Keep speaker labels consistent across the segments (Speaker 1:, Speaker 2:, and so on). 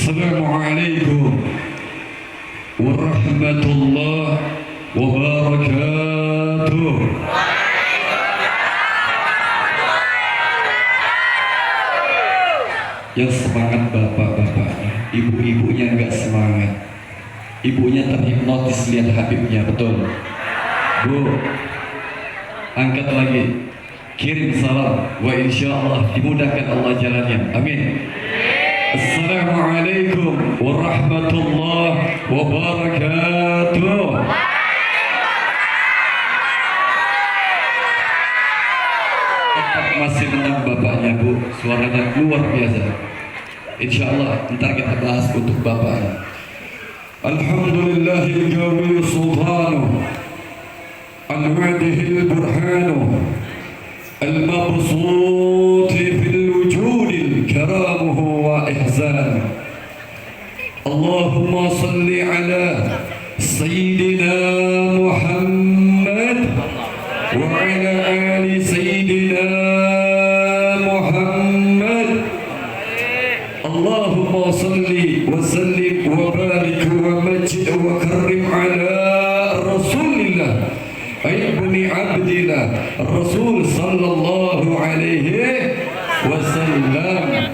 Speaker 1: Assalamualaikum warahmatullahi wabarakatuh. Yang semangat bapak-bapaknya, ibu-ibunya enggak semangat. Ibunya terhipnotis lihat Habibnya, betul? Bu, angkat lagi, kirim salam, wa insyaallah dimudahkan Allah jalannya. Amin. Assalamualaikum warahmatullahi wabarakatuh. Tetap masih menang bapaknya, Bu. Suaranya luar biasa. Insyaallah ntar kita bahas untuk bapaknya. Alhamdulillahil qawi sultanuh al-mu'dihil burhanuh al-mabsut fil wujudil karamuhu wa ihsan. Allahumma salli ala sayyidina Muhammad wa ala ali sayyidina Muhammad. Allahumma salli wa sallim wa barik wa majid wa karim ala rasulillah ibni abdillah Rasul sallallahu alaihi wasallam.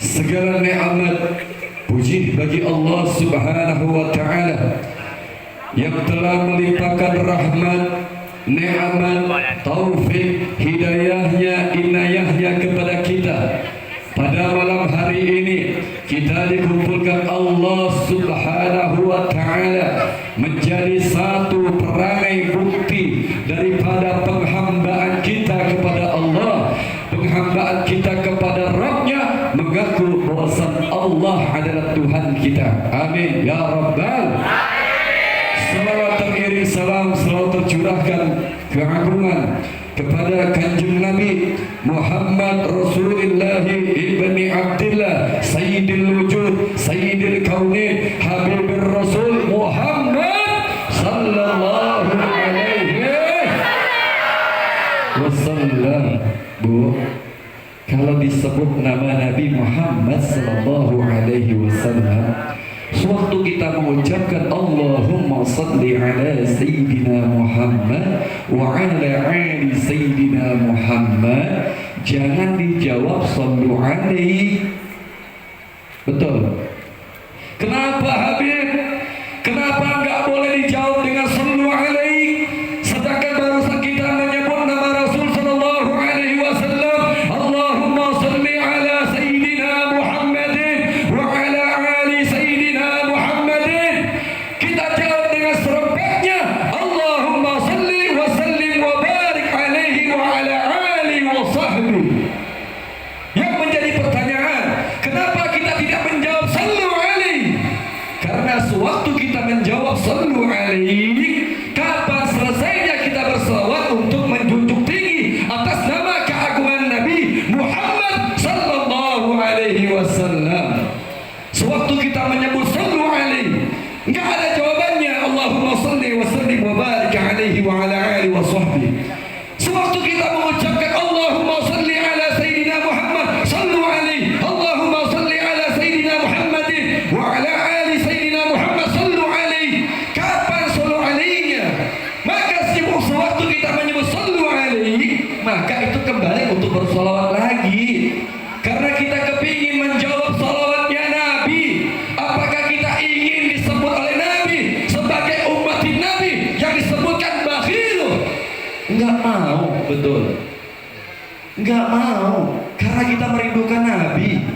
Speaker 1: Segala nikmat puji bagi Allah subhanahu wa ta'ala yang telah melimpahkan rahmat, nikmat, taufik, hidayahnya, inayahnya kepada kita. Pada malam hari ini kita dikumpulkan Allah subhanahu wa ta'ala menjadi satu perangai bukti daripada penghambaan kita kepada Allah, penghambaan kita kepada Rabb-Nya, mengaku bahwasan Allah adalah Tuhan kita. Amin ya Rabbal. Salawat teriring salam selalu tercurahkan keagungan kepada kanjeng Nabi Muhammad Rasulullah ibni Abdillah Sayyidil Wujud Sayyidil Kaunin Habibir Rasul Muhammad sallallahu alaihi wasallam. Bu, kalau disebut nama Nabi Muhammad sallallahu alaihi wasallam, sewaktu kita mengucapkan Allahumma salli ala Sayyidina Muhammad wa ala ali Sayyidina Muhammad, jangan dijawab sallu alaihi. Betul? Kenapa Habib? Kenapa enggak boleh dijawab dengan sallu alaihi? Sedangkan barusan kita menyebut nama Rasul sallallahu alaihi wasallam, Allahumma salli ala Sayyidina Muhammadin wa ala ali Sayyidina Muhammadin. Kita jawab dengan serebetnya, Allahumma salli wa sallim wa barik alaihi wa ala ali wa sahbihi. Yang menjadi pertanyaan, kenapa kita tidak menjawab sallu alaihi? Karena sewaktu kita menjawab sallu alaihi, kapan selesainya kita berselawat untuk menjunjung tinggi atas nama keagungan Nabi Muhammad sallallahu alaihi wasallam. Sewaktu kita menyebut sallu alaihi, enggak ada jawabannya Allahumma salli wa sallim wa barik alaihi wa ala ali wa sahbihi. Sewaktu kita mengucapkan Allahumma salli ala Sayyidina Muhammad sallu alaihi, Allahumma salli ala Sayyidina Muhammadin wa ala ali Sayyidina Muhammad sallu alaihi, kapan sallu alaihinya? Maka sewaktu kita menyebut sallu alaihi, maka itu kembali untuk bersolawat lagi. Karena kita kepingin menjawab salawatnya Nabi. Apakah kita ingin disebut oleh Nabi sebagai umat Nabi yang disebutkan bakhil? Enggak mau, betul. Enggak mau, karena kita merindukan Nabi.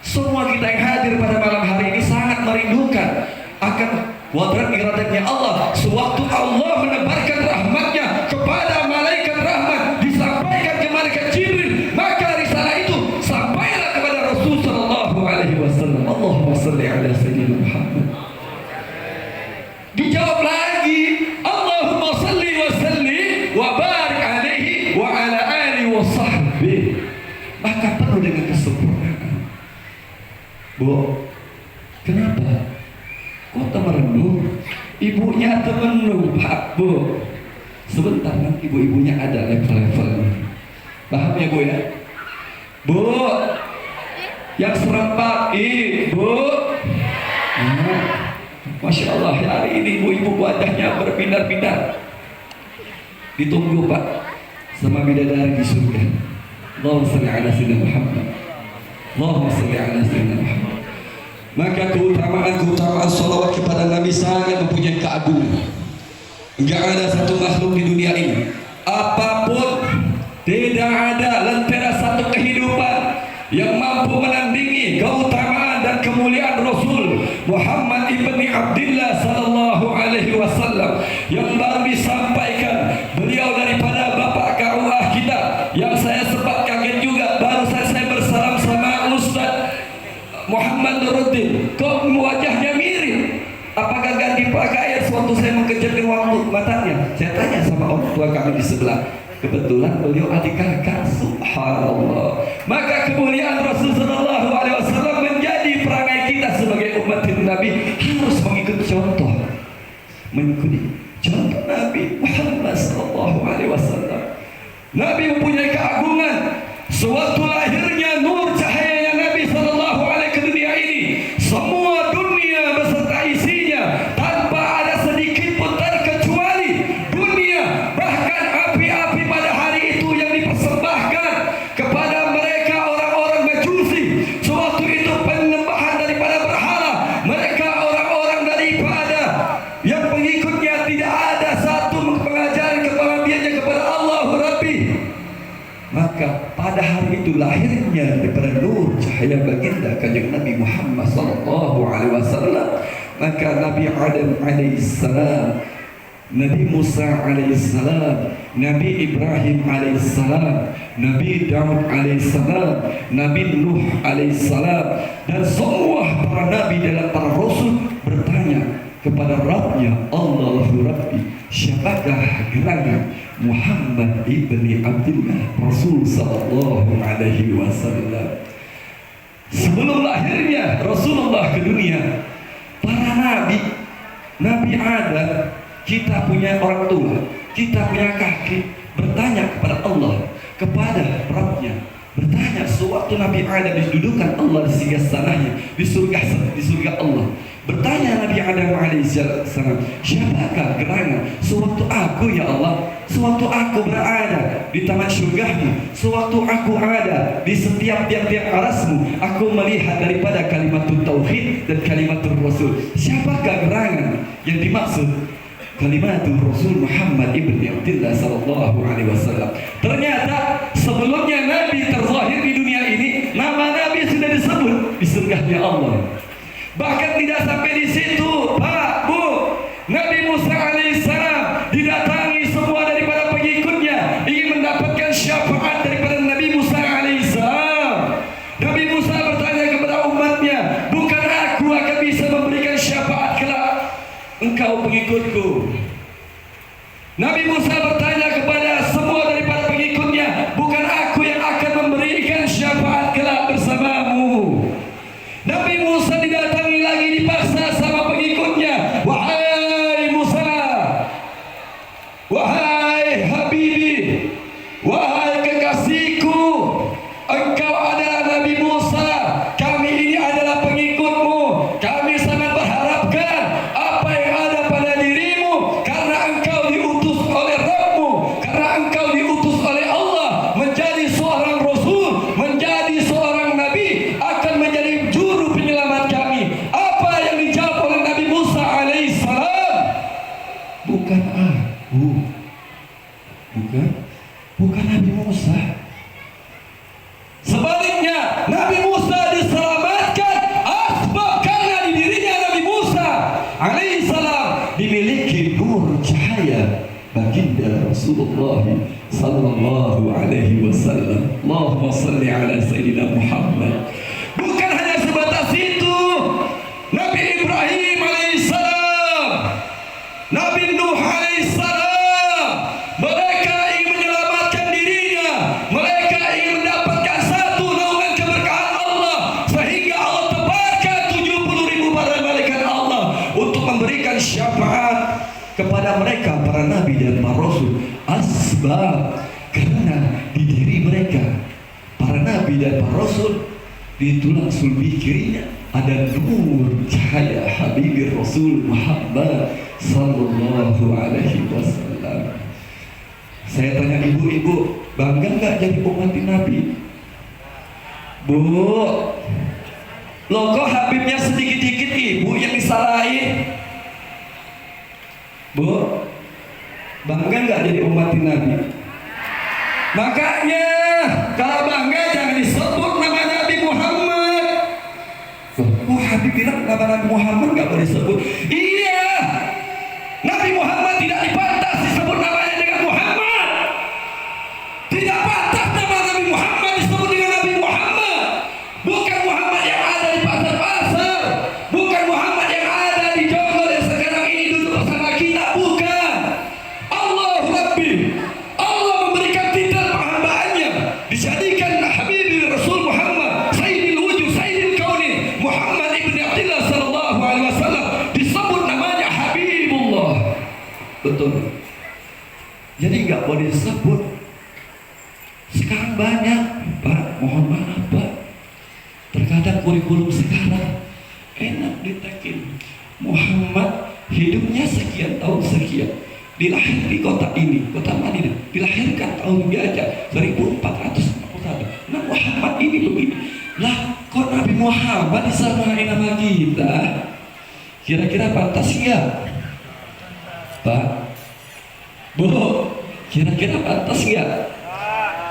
Speaker 1: Semua kita yang hadir pada malam hari ini sangat merindukan akan wadrat iradatnya Allah. Sewaktu Allah menebarkan rahmatnya kepada malaikat rahmat, disampaikan ke malaikat Jibril, maka risalah itu sampailah kepada Rasul sallallahu alaihi wasallam. Allahumma salli ala Sayyidina Muhammad. Dijawab lagi, Allahumma salli wa sallim wa barik alaihi wa ala ali wa sahbihi. Maka penuh dengan kesempurnaan. Bu, kenapa? Kok temerenung? Ibunya temerenung, Pak, Bu. Sebentar nanti ibu-ibunya ada level-levelnya. Paham ya Bu ya? Bu, yang serempak, Ibu. Nah, Masya Allah, hari ini ibu-ibu wajahnya berpindah-pindah. Ditunggu Pak sama bidadari di surga. Allahumma shalli ala sayyidina Muhammad. Allahumma shalli ala sayyidina Muhammad. Maka keutamaan salawat kepada Nabi sangat mempunyai keagungan. Enggak ada satu makhluk di dunia ini, apapun, tidak ada lentera satu kehidupan yang mampu menandingi keutamaan dan kemuliaan Rasul Muhammad ibni Abdullah sallallahu alaihi wasallam yang baru disampaikan beliau daripada Bapak KUA kita, yang saya sempat kaget juga baru saya bersalam sama Ustaz Muhammad Nuruddin, kok wajahnya mirip, apakah ganti pakaian? Sewaktu saya mengejarkan waktu matanya, saya tanya sama orang tua kami di sebelah, kebetulan beliau adik kakak. Subhanallah. Maka kemuliaan Rasul sallallahu alaihi wasallam menjadi perangai kita sebagai umat Nabi harus mengikuti contoh, mengikuti contoh Nabi Muhammad sallallahu alaihi wasallam. Nabi mempunyai keagungan. Sewaktu lahirnya nur cahayanya Nabi sallallahu alaihi ke dunia ini, semua dunia beserta isinya tanpa ada sedikit pun terkecuali dunia, bahkan api-api pada hari itu yang dipersembahkan kepada mereka orang-orang Majusi. Sewaktu itu penyembahan daripada berhala, mereka orang-orang daripada yang pengikutnya tidak ada satu pengajaran kepada kepada Allah Rabbi. Maka pada hari itu lahirnya daripada nur cahaya baginda kanjeng Nabi Muhammad sallallahu alaihi wasallam. Maka Nabi Adam alaihissalam, Nabi Musa alaihissalam, Nabi Ibrahim alaihissalam, Nabi Daud alaihissalam, Nabi Nuh alaihissalam, dan semua para nabi dan para rasul bertanya kepada Rabbnya, Allahu Rabbi, siapakah gerangan Muhammad ibni Abdullah Rasul sallallahu alaihi wasallam. Sebelum lahirnya Rasulullah ke dunia, para nabi ada, kita punya orang tua, kita punya kaki, bertanya kepada Allah, kepada Rabbnya, bertanya. Sewaktu Nabi Adam didudukan Allah di singgasananya di surga Allah, bertanya Nabi Adam alaihissalam, siapakah gerangan sewaktu aku ya Allah, sewaktu aku berada di taman surgamu, sewaktu aku ada di setiap tiap-tiap arasmu, aku melihat daripada kalimatul tauhid dan kalimatul rasul, siapakah gerangan yang dimaksud? Kalimatul Rasul Muhammad ibni Abdullah sallallahu alaihi wasallam. Ternyata sebelumnya Nabi terzahir di dunia ini, nama Nabi sudah disebut di surganya Allah. Bahkan tidak sampai di situ, Pak, Bu. Nabi Musa alaihissalam didatangi semua daripada pengikutnya ingin mendapatkan syafaat daripada Nabi Musa alaihissalam. Nabi Musa bertanya kepada umatnya, bukan aku akan bisa memberikan syafaat kelak engkau pengikutku. Nabi Musa bertanya kepada semua daripada pengikutnya, bukan aku yang akan memberikan syafaat kelak bersamamu. Nabi Musa didatangi lagi, dipaksa sama pengikutnya, wahai Musa, wahai Habibi, wahai kekasihku, engkau adalah Nabi Musa, kami ini adalah pengikutmu, kami sangat berharapkan apa yang ada pada dirimu, karena engkau diutus oleh Rabbmu, karena engkau diutus oleh Allah menjadi seorang Rasul, menjadi seorang Nabi, akan menjadi juru penyelamat kami. Apa yang dijawab oleh Nabi Musa alaihissalam? Bukan aku, bukan Nabi Musa. Sebaliknya, Nabi Musa diselamatkan asbab karena di dirinya Nabi Musa alaihissalam dimiliki nur cahaya baginda Rasulullah sallallahu alaihi wasallam. Allahumma salli ala sayyidina Muhammad. Bukan hanya sebatas itu, Nabi Ibrahim alaihissalam, Nabi Nuh alaihissalam, mereka ingin menyelamatkan dirinya, mereka ingin mendapatkan satu naungan keberkahan Allah, sehingga Allah tebarkan 70.000 para malaikat Allah untuk memberikan syafaat kepada mereka, para nabi dan para rasul. Asbab karena di diri mereka, para nabi dan para rasul, di tulang sulbi kirinya ada nur cahaya Habibir Rasul Muhammad sallallahu alaihi wasallam. Saya tanya ibu-ibu, bangga nggak jadi umat Nabi? Bu, loh kok Habibnya sedikit-dikit ibu yang disalahin? Bu, bangga nggak jadi umat Nabi? Makanya kalau bangga jangan disebut nama Nabi Muhammad. Oh, Habib bilang nama Nabi Muhammad nggak boleh disebut. Iya, Nabi Muhammad tidak dipantas disebut namanya dengan Muhammad. Tidak pantas nama Nabi Muhammad disebut dengan Nabi Muhammad. Bukan Muhammad yang ada di pasar-pasar, bukan Muhammad yang ada di Jonggol yang sekarang ini duduk bersama kita, bukan. Allahu Rabbi, Allah memberikan titel penghambaannya, dijadikan Habibir Rasul Muhammad Sayyidil Wujud Sayyidil Kaunin Muhammad ibn Abdullah sallallahu alaihi wasallam, disebut namanya Habibullah. Betul. Jadi nggak boleh disebut. Sekarang banyak, Pak, mohon maaf Pak, terkadang kurikulum sekarang enak ditekin Muhammad hidupnya sekian tahun sekian, dilahir di kota ini, kota Madinah, dilahirkan tahun biasa 1441. Nah Muhammad ini begini. Lah kok Nabi Muhammad disamain nama kita? Kira-kira pantas ya? Pak, Bu, kira-kira pantas ya?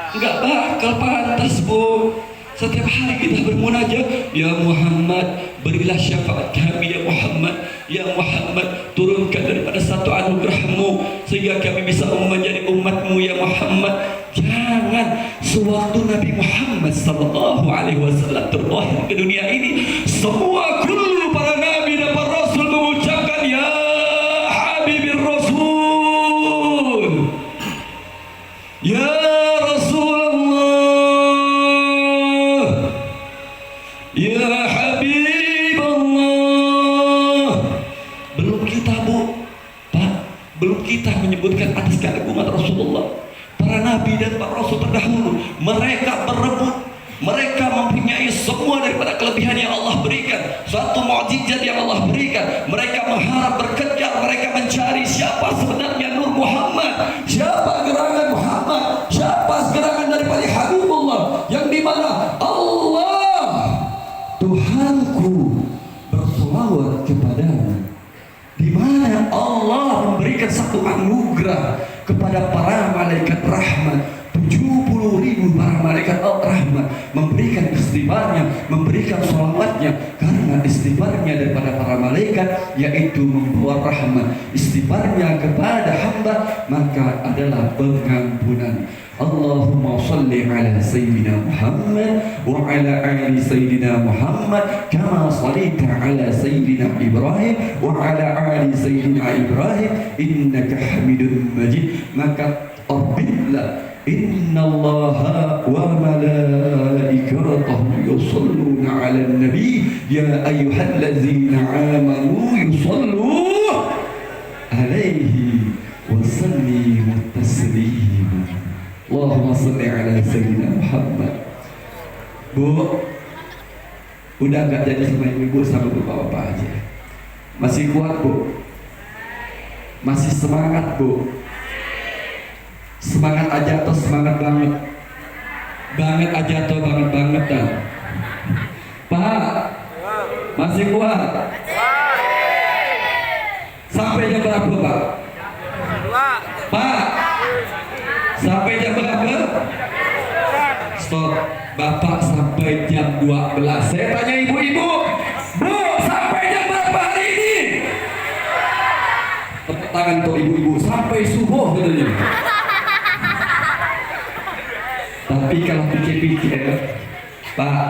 Speaker 1: Enggak bakal pantas, Bu. Setiap hari kita bermunajat, ya Muhammad, berilah syafaat kami ya Muhammad. Ya Muhammad, turunkan daripada satu anugerahmu sehingga kami bisa menjadi umatmu ya Muhammad. Jangan sewaktu Nabi Muhammad sallallahu alaihi wasallam terlahir ke dunia ini, semua kullu para nabi dan para rasul mengucapkan ya Habibir Rasul, ya Rasulullah, ya Habibullah. Belum kita, Bu, Pak, belum kita menyebutkan atas keagungan Rasulullah. Para nabi dan para rasul terdahulu, mereka berebut, mereka mempunyai semua daripada kelebihan yang Allah berikan, suatu mukjizat yang Allah berikan. Mereka mengharap, berkejar, mereka mencari siapa sebenarnya Nur Muhammad, siapa gerangan Muhammad, siapa gerangan daripada Habibullah, yang dimana Allah Tuhanku berselawat kepadanya, di mana Allah memberikan satu anugerah kepada para malaikat rahmat. 70.000 para malaikat rahmat memberikan istighfarnya, memberikan sholawatnya, karena istighfarnya daripada para malaikat yaitu membawa rahmat. Istighfarnya kepada hamba maka adalah pengampunan. Allahumma salli ala Sayyidina Muhammad wa ala ali Sayyidina Muhammad kama sallaita ala Sayyidina Ibrahim wa ala ali Sayyidina Ibrahim innaka Hamidun Majid. Maka orbitlah Inna Allaha wa malaikatahu yusalluna ala nabi ya ayyuhallazina amanu yusallu alaihi wa sallimu taslima. Allahumma salli ala Sayyidina Muhammad. Bu, udah gak jadi sama ibu sama bapak-bapak aja. Masih kuat, Bu? Masih semangat, Bu? Semangat aja atau semangat banget? Banget aja atau banget banget dah? Pak, masih kuat? Sampai jam berapa, Pak? Pak, sampai jam berapa? Stop, Bapak sampai jam 12. Saya tanya ibu-ibu, Bu, sampai jam berapa hari ini? Tepuk tangan untuk ibu-ibu, sampai subuh katanya. Tapi kalau pikir-pikir, Pak,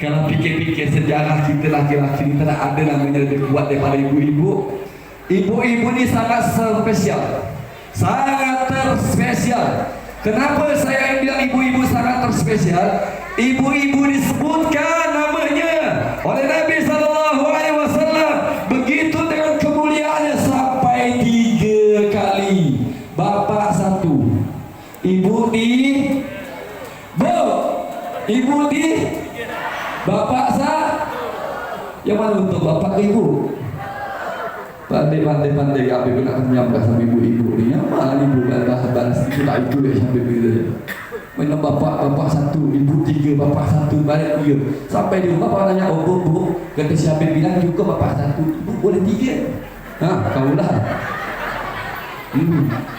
Speaker 1: kalau pikir-pikir sejarah kita laki-laki kita ada namanya lebih kuat daripada ibu-ibu. Ibu-ibu ini sangat spesial, sangat terspesial. Kenapa saya bilang ibu-ibu sangat terspesial? Ibu-ibu disebutkan namanya oleh Nabi Sallallahu Alaihi Wasallam begitu dengan kemuliaannya sampai 3 kali. Bapak 1, ibu di, Bu, ibu di, Bapak yang mana untuk bapak ke ibu? Pandai Habib nak menyambat sama ibu-ibu ni. Yang mana ibu balas itu tak itu ya Habib gitu. Mana bapak satu, ibu tiga, bapak satu, balik tiga. Sampai di rumah bapak tanya, oh bu, kata si Habib bilang juga bapak satu, ibu boleh tiga. Kaulah.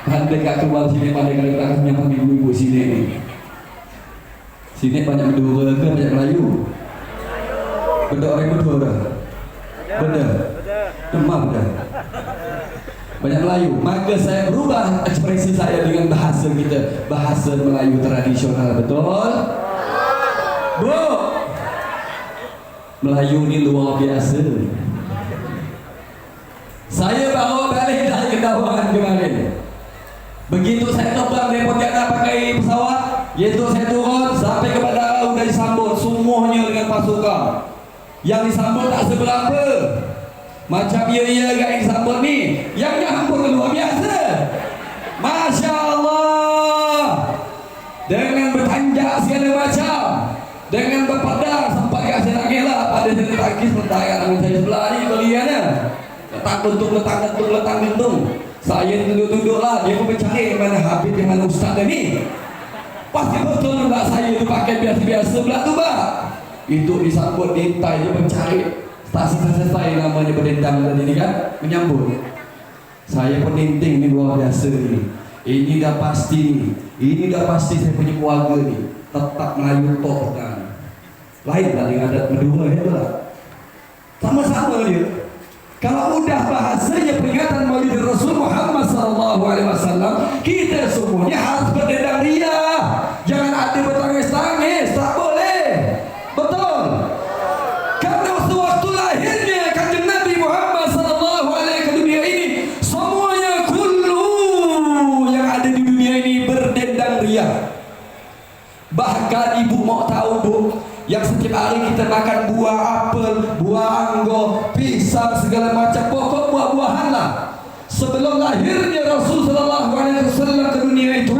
Speaker 1: Pandai kat keluar sini, pandai kalau kita menyambat ibu-ibu sini. Sini banyak Madura ke banyak Melayu? Betul orang Madura? Betul. Demam dah. Banyak Melayu. Maka saya berubah ekspresi saya dengan bahasa kita, bahasa Melayu tradisional. Betul? Bu, Melayu ni luar biasa. Saya bawa balik dari Kedawangan kemarin. Begitu saya terbang dari Pontianak pakai pesawat, iaitu saya turun sampai ke bandara sudah disambut semuanya dengan pasukan. Yang disambut tak seberapa. Macam ya yang disambut ni, yang nyambut luar biasa. Masya Allah. Dengan bertanjak segala macam, dengan berpadang sampai saya nak gelak pada saya tangkis letakkan tangan saya sebelah ni kalian. Letak gentung. Saya tunduk-tunduklah, dia pun mencari mana Habib, mana Ustaz dia ni. Pasti betul tak saya tu pakai biasa-biasa pula tu bah. Itu disambut dintai dia mencari. Tak selesai namanya berdendam tadi ni kan, menyambut. Saya pun ninting ni luar biasa ni. Ini dah pasti saya punya keluarga ni tetap Melayu tok kan. Lain lah dengan adat Madura itu lah. Sama-sama dia. Kalau udah bahasanya peringatan Maulid Rasul Muhammad SAW, kita semuanya harus berdendam ria. Jangan ada bertangis-tangis, tak boleh. Betul? Karena waktu lahirnya kanjeng Nabi Muhammad SAW ke dunia ini, semuanya kullu yang ada di dunia ini berdendam ria. Bahkan ibu mau tahu bu, yang setiap hari kita makan buah apel, buah anggur, pisang, segala macam pokok buah-buahan lah. Sebelum lahirnya Rasulullah SAW ke dunia itu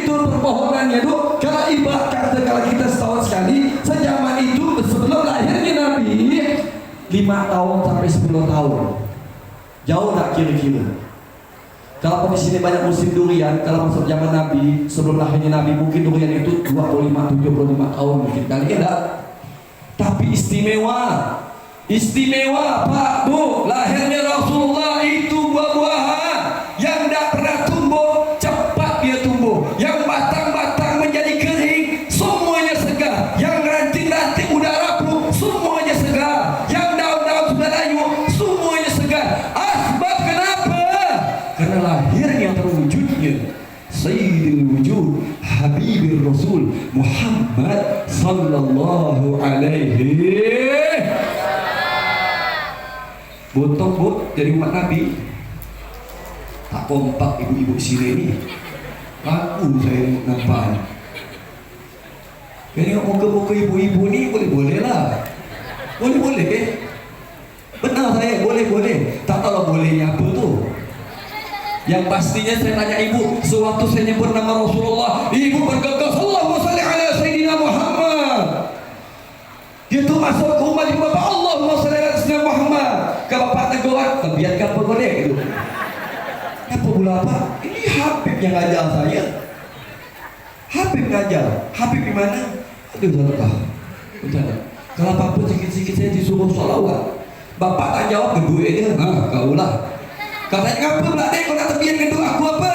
Speaker 1: permohonannya itu, kalau ibarat kata kalau kita setahun sekali, sejaman itu sebelum lahirnya Nabi 5 tahun sampai 10 tahun. Jauh tak kira-kira. Kalau di sini banyak musim durian, kalau masuk zaman Nabi, sebelum lahirnya Nabi mungkin durian itu 25-75 tahun mungkin kali tidak. Tapi istimewa Pak Bu, lahirnya Rasulullah itu buah-buahan yang tidak pernah tumbuh, cepat dia tumbuh. Yang batang-batang menjadi kering, semuanya segar. Yang ranting-ranting udah rapuh, semuanya segar. Yang daun-daun sudah layu, semuanya segar. Asbab kenapa? Karena lahirnya terwujudnya Sayyidul Wujud Habibir Rasul Muhammad sallallahu alaihi. Botong bu dari umat Nabi. Tak kompak ibu-ibu sini ni. Aku saya nampak. Tengok muka-muka ibu-ibu ni boleh-boleh lah. Boleh-boleh benar saya, boleh-boleh. Tak tahu lah bolehnya apa tu. Yang pastinya saya tanya ibu, sewaktu saya nyebut nama Rasulullah, ibu bergegas, Allahumma salli ala Sayyidina Muhammad. Dia tu masuk ke rumah ibu bapa, Allahumma salli ala Sayyidina Muhammad. Ke bapak teguran, biarkan apa boleh itu. Apa pula apa? Ini Habib yang ngajar saya. Habib ngajar. Habib di mana? Aduh, saya tahu. Betul. Kalau apa-apa sikit-sikit saya disuruh sholawat. Bapak tak jawab, kedua dia. Kaulah. Katanya apa pula dek, kau nak tepian kedua aku apa?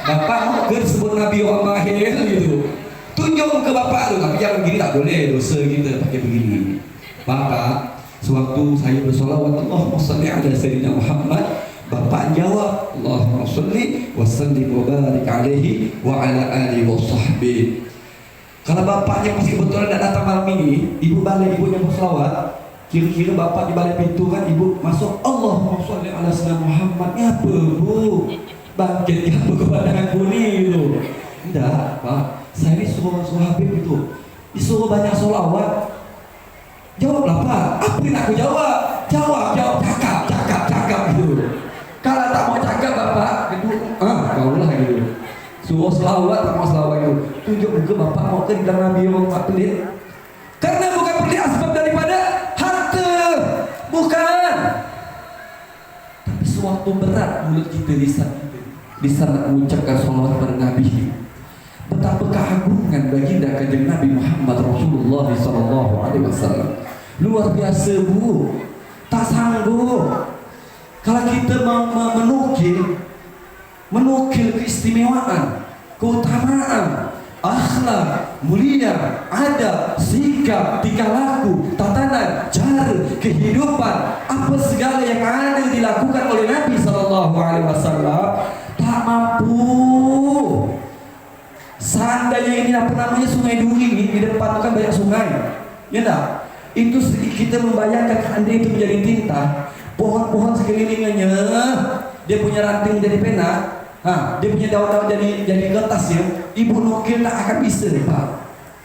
Speaker 1: Bapak mau ke sebut Nabi orang mahir gitu. Tunjuk ke bapak tu, tapi jangan begini tak boleh, dosa kita pakai begini. Bapak, sewaktu saya bersolawat Allahumma salli ala Sayyidina Muhammad, bapak jawab Allahumma salli wa sallim wa barik alaihi wa ala alihi wa sahbihi. Kalau bapaknya pasti kebetulan tidak datang malam ini, ibu balik, ibunya bersolawat. Kira-kira bapak di balik pintu kan, ibu masuk Allahumma sholli ala sayyidina Muhammad. Ni apa bu? Bangkit apa kepada aku ni tu? Tidak pak, saya ni suruh Habib itu disuruh banyak solawat. Jawablah pak, apa yang nak aku jawab? Jawab, cakap gitu. Kalau tak mau cakap bapak, itu kaulah gitu. Suruh selawat, tak mau selawat gitu. Tunjuk ke bapak mau ke dalam Nabi orang tak pelit. Karena bukan seperti asbab daripada harta. Bukan. Tapi suatu berat mulut kita, lisan kita, lisan mengucapkan salawat pada Nabi. Betapa keagungan baginda kanjeng Nabi Muhammad Rasulullah SAW. Luar biasa bu. Tak sanggup. Kalau kita menukil keistimewaan, keutamaan, akhlak, mulia, adab, sikap, tingkah laku, tatanan, cara, kehidupan, apa segala yang ada dilakukan oleh Nabi SAW, tak mampu. Seandainya ini apa namanya Sungai Duri ini, di depan kan banyak sungai, ya tak? Itu kita membayangkan seandainya itu menjadi tinta, pohon-pohon sekelilingnya dia punya ranting jadi pena, dia punya daun-daun jadi kertasnya. Ibu nukil tak akan bisa nih Pak,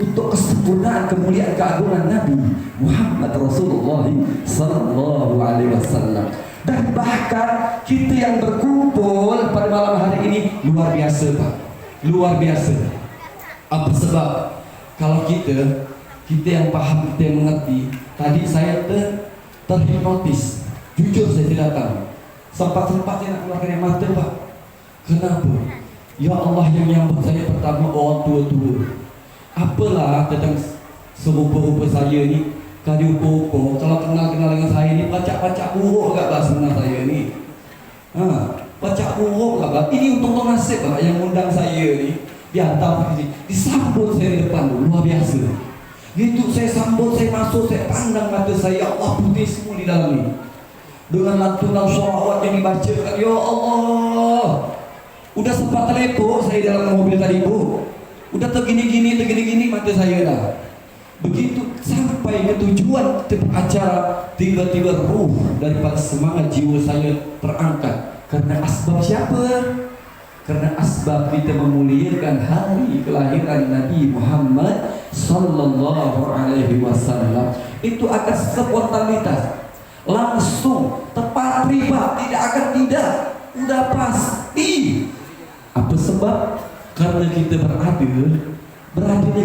Speaker 1: untuk kesempurnaan kemuliaan keagungan Nabi Muhammad Rasulullah Sallallahu Alaihi Wasallam. Dan bahkan kita yang berkumpul pada malam hari ini luar biasa Pak, luar biasa. Apa sebab? Kalau kita yang paham, kita yang mengerti. Tadi saya terhipnotis. Jujur saya tidak tahu. Sempat-sempatnya nak keluarkan air mata Pak. Kenapa? Ya Allah yang menyambut saya pertama orang tua-tua. Apalah tentang serupa-rupa saya ni, kali ukur-ukur. Kalau kenal-kenal dengan saya ni, pacak-pacak buruk kat bahasa sebenar saya ni. Pacak buruk kat. Ini untung nasib lah yang undang saya ni. Dia hantar pergi, disambut saya di depan tu, luar biasa. Gitu saya sambut, saya masuk, saya pandang mata saya, Allah putih semua di dalam ni. Dengan lantunan sholawat yang dibacakan, ya Allah. Udah sempat terlepuk saya dalam mobil tadi bu. Udah tergini-gini mata saya dah. Begitu sampai ke tujuan acara, tiba-tiba ruh daripada semangat jiwa saya terangkat. Karena asbab siapa? Karena asbab kita memuliakan hari kelahiran Nabi Muhammad Sallallahu Alaihi Wasallam. Itu akan spontanitas, langsung, tepat riba, tidak akan tidak, udah pasti. Apa sebab? Karena kita beradanya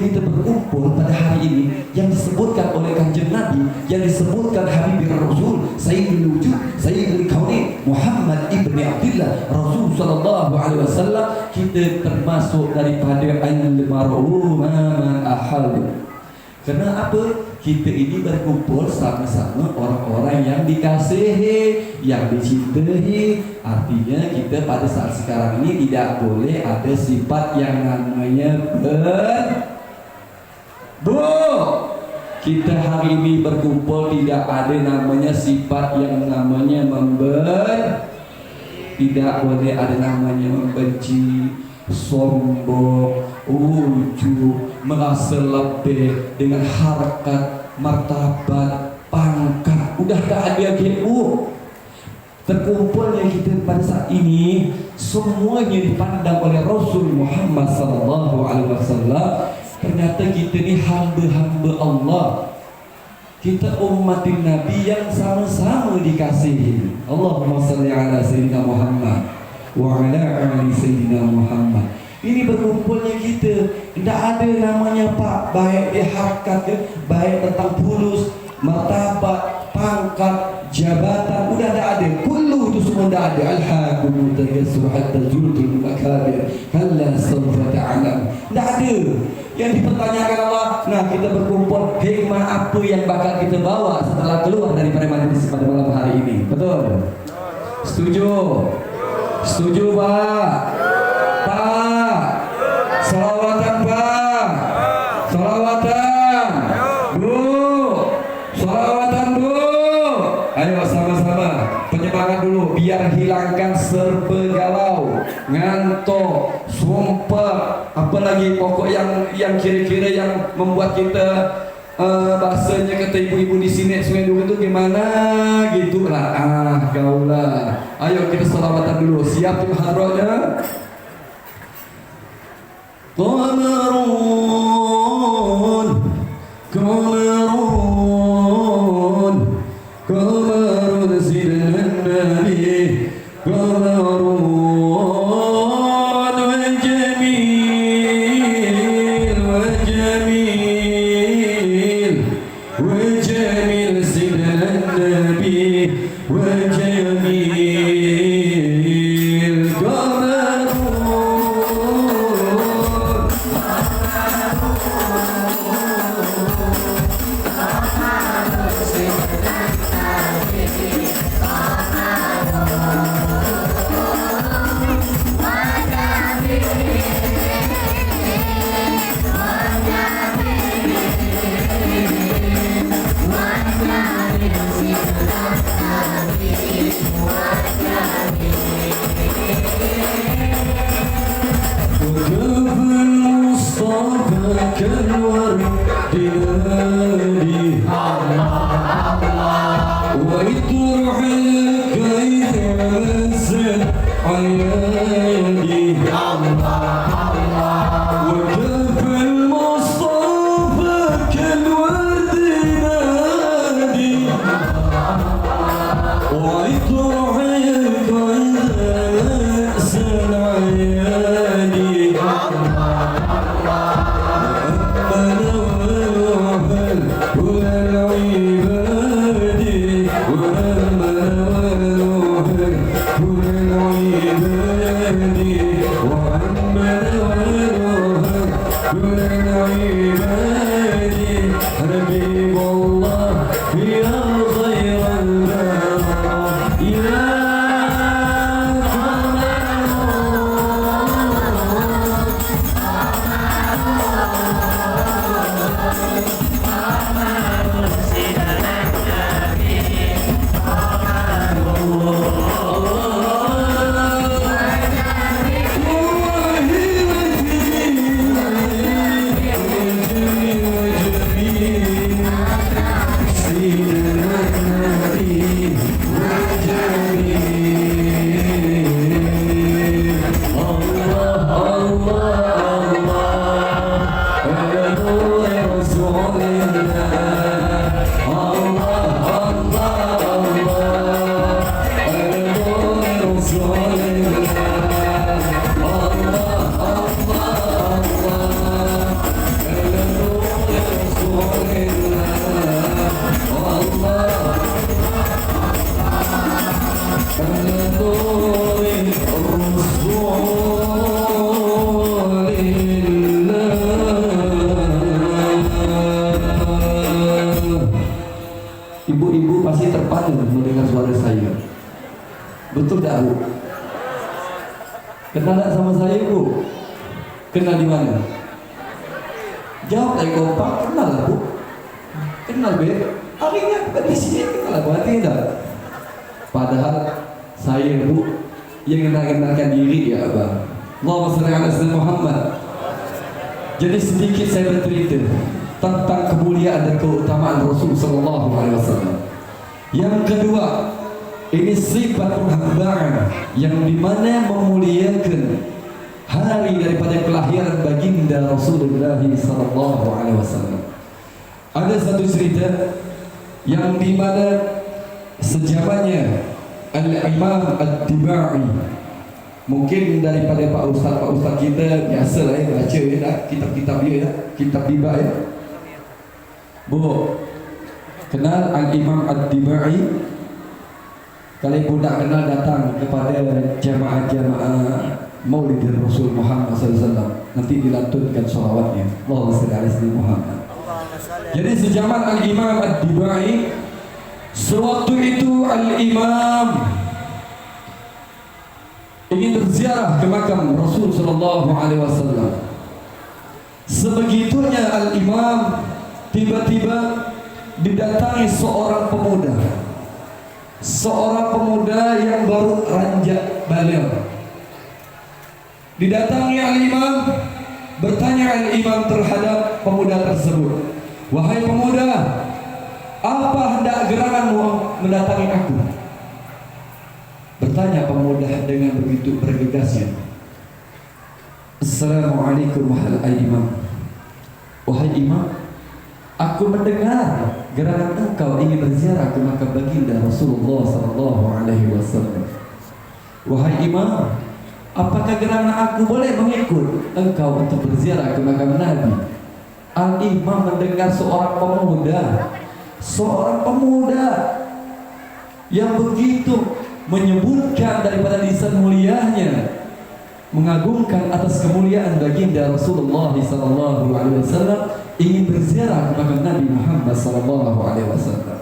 Speaker 1: kita berkumpul pada hari ini yang disebutkan oleh kanjeng Nabi, yang disebutkan Habibur Rasul Sayyidul Wujud Sayyidul Kaunin Muhammad ibni Abdillah Rasul Sallallahu Alaihi Wasallam. Kita termasuk daripada al-mar'u man ahal. Karena apa? Kita ini berkumpul sama-sama orang-orang yang dikasihi, yang dicintai. Artinya kita pada saat sekarang ini tidak boleh ada sifat yang namanya kita hari ini berkumpul tidak ada namanya sifat yang namanya tidak boleh ada namanya membenci, sombong, ujub, merasa lebih dengan harkat, martabat, pangkat. Udah tak ada bu. Terkumpulnya kita pada saat ini semuanya dipandang oleh Rasul Muhammad Sallallahu Alaihi Wasallam. Ternyata kita ni hamba-hamba Allah. Kita umatin Nabi yang sama-sama dikasihi. Allahumma salli ala Sayyidina Muhammad wa ala ali Sayyidina Muhammad. Ini berkumpulnya kita, tidak ada namanya Pak, baik di harkat, baik tentang fulus, martabat, pangkat, jabatan, udah tidak ada. Kullu itu semua tidak ada. Alhaqum tagassur hatta zurtul makabir kalla sawfa ta'lam. Tidak ada. Yang dipertanyakan Allah, nah kita berkumpul, hikmah apa yang bakal kita bawa setelah keluar daripada majlis pada malam hari ini? Betul? Setuju? Setuju Pak? Pak? Salawatan Pak? Salawatan? Bu? Salawatan Bu? Ayo sama-sama penyemangat dulu biar hilangkan serba galau, ngantuk, sumpah, apalagi pokok yang kira-kira yang membuat kita bahasanya kata ibu-ibu di sini Sungai Duri itu gimana gitulah. Gaulah. Ayo kita selawatan dulu. Siap tim hadrohnya? Qamarun Qamarun Qamarun zidan nabi Qamarun بلادي ويطرح الكيد مسد عيادي وكف المصطفى كالورد نادي ويطرح الكيد مسد عيادي Ibu-ibu pasti terpadu mendengar suara saya. Betul tak, Bu? Kenal tak sama saya, Bu? Kenal di mana? Jawab lagi kompak. Kenal lah, Bu. Kenal, Be. Akhirnya bukan di sini. Kenal lah, Bu. Hati tak? Padahal saya, Bu, yang kenal-kenalkan diri ya, Abang. Allahumma shalli ala sayyidina Muhammad. Jadi sedikit saya bercerita tentang kemuliaan dan keutamaan Rasul sallallahu alaihi wasallam. Yang kedua, ini sifat penghambaan yang dimana memuliakan hari daripada kelahiran baginda Rasulullah sallallahu alaihi wasallam. Ada satu cerita yang dimana sejamannya Al-Imam Ad-Dibai, mungkin daripada Pak Ustaz kita biasa lah ya, baca ya, kitab-kitab dia ya, kitab Dibai ya. Bu, kenal Al-Imam Ad-Dibai? Kalau ibu tak kenal, datang kepada jamaah-jamaah Maulid Rasul Muhammad SAW. Nanti dilantunkan sholawatnya. Allahumma shalli ala sayyidina Muhammad. Jadi sejaman Al-Imam Ad-Dibai, sewaktu itu Al-Imam ingin berziarah ke makam Rasul sallallahu alaihi wasallam. Sebegitunya Al-Imam tiba-tiba didatangi seorang pemuda yang baru ranjak balik. Didatangi Al-Imam, bertanya Al-Imam terhadap pemuda tersebut, "Wahai pemuda, apa hendak geranganmu mendatangi aku?" Bertanya pemuda dengan begitu bergegasnya. "Assalamualaikum wahai Imam." "Wahai Imam, aku mendengar gerangan engkau ingin berziarah ke makam baginda Rasulullah sallallahu alaihi wasallam. Wahai Imam, apakah gerangan aku boleh mengikut engkau untuk berziarah ke makam Nabi?" Al-Imam mendengar seorang pemuda yang begitu menyebutkan daripada lisan mulianya, mengagungkan atas kemuliaan baginda Rasulullah sallallahu alaihi wasallam, ingin berziarah ke makam Nabi Muhammad sallallahu alaihi wasallam.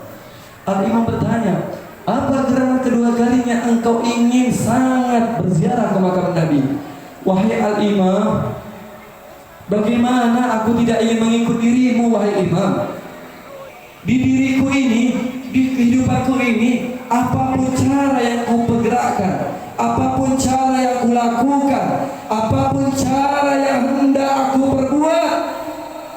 Speaker 1: Al-Imam bertanya, "Apa gerangan kedua kalinya engkau ingin sangat berziarah ke makam Nabi?" "Wahai Al-Imam, bagaimana aku tidak ingin mengikut dirimu, wahai Imam? Di diriku ini, di kehidupanku ini, apapun cara yang ku pergerakkan, apapun cara yang ku lakukan, apapun cara yang hendak aku perbuat,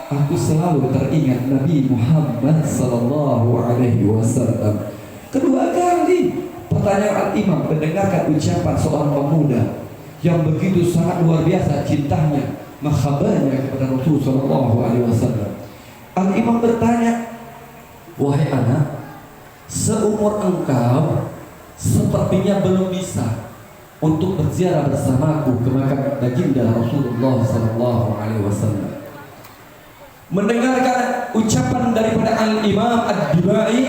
Speaker 1: aku selalu teringat Nabi Muhammad sallallahu alaihi wasallam. Kedua kali pertanyaan Al-Imam mendengarkan ucapan seorang pemuda yang begitu sangat luar biasa cintanya, mahabbahnya kepada Rasul sallallahu alaihi wasallam. Al-Imam bertanya, "Wahai anak, seumur engkau sepertinya belum bisa untuk berziarah bersamaku ke makam baginda Rasulullah sallallahu alaihi wasallam." Mendengarkan ucapan daripada Al-Imam Ad-Dibai,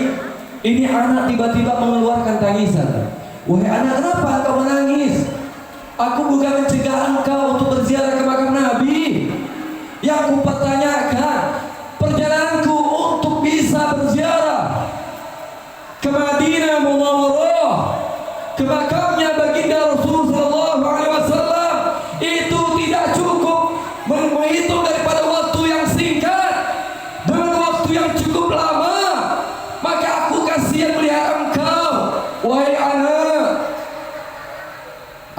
Speaker 1: ini anak tiba-tiba mengeluarkan tangisan. "Wahai anak, kenapa engkau menangis? Aku bukan mencegah engkau untuk berziarah ke makam Nabi. Yang aku pertanyakan, perjalananku untuk bisa berziarah ke Madinah Munawwarah, ke makamnya baginda Rasulullah SAW, itu tidak cukup menghitung daripada waktu yang singkat dengan waktu yang cukup lama. Maka aku kasihan melihat engkau, wahai anak."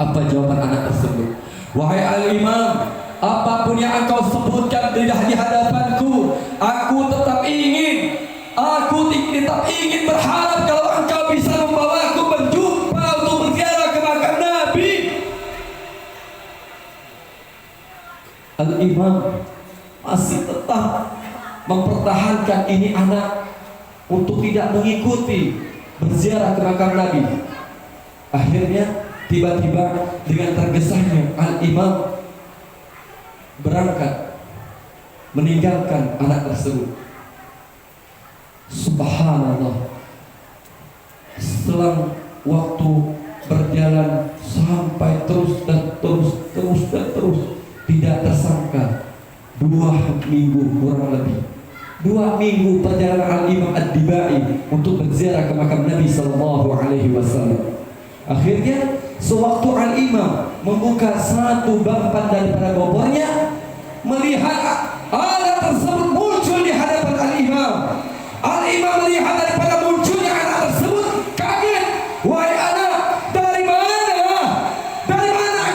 Speaker 1: Apa jawaban anak tersebut? "Wahai Al-Imam, apapun yang engkau sebutkan di hadapanku, aku tetap ingin berharap kalau engkau bisa membawaku berjumpa untuk berziarah ke makam Nabi." Al-Imam masih tetap mempertahankan ini anak untuk tidak mengikuti berziarah ke makam Nabi. Akhirnya tiba-tiba dengan tergesahnya Al-Imam berangkat meninggalkan anak tersebut. Subhanallah, setelah waktu berjalan sampai terus tidak tersangka 2 minggu, kurang lebih 2 minggu perjalanan Al-Imam Ad-Dibai untuk berziarah ke makam Nabi sallallahu alaihi wasallam. Akhirnya sewaktu Al-Imam membuka satu bampan daripada kopernya, melihat anak tersebut muncul di hadapan Al-Imam. Al-Imam melihat daripada munculnya anak tersebut, kaget. "Wahai anak, dari mana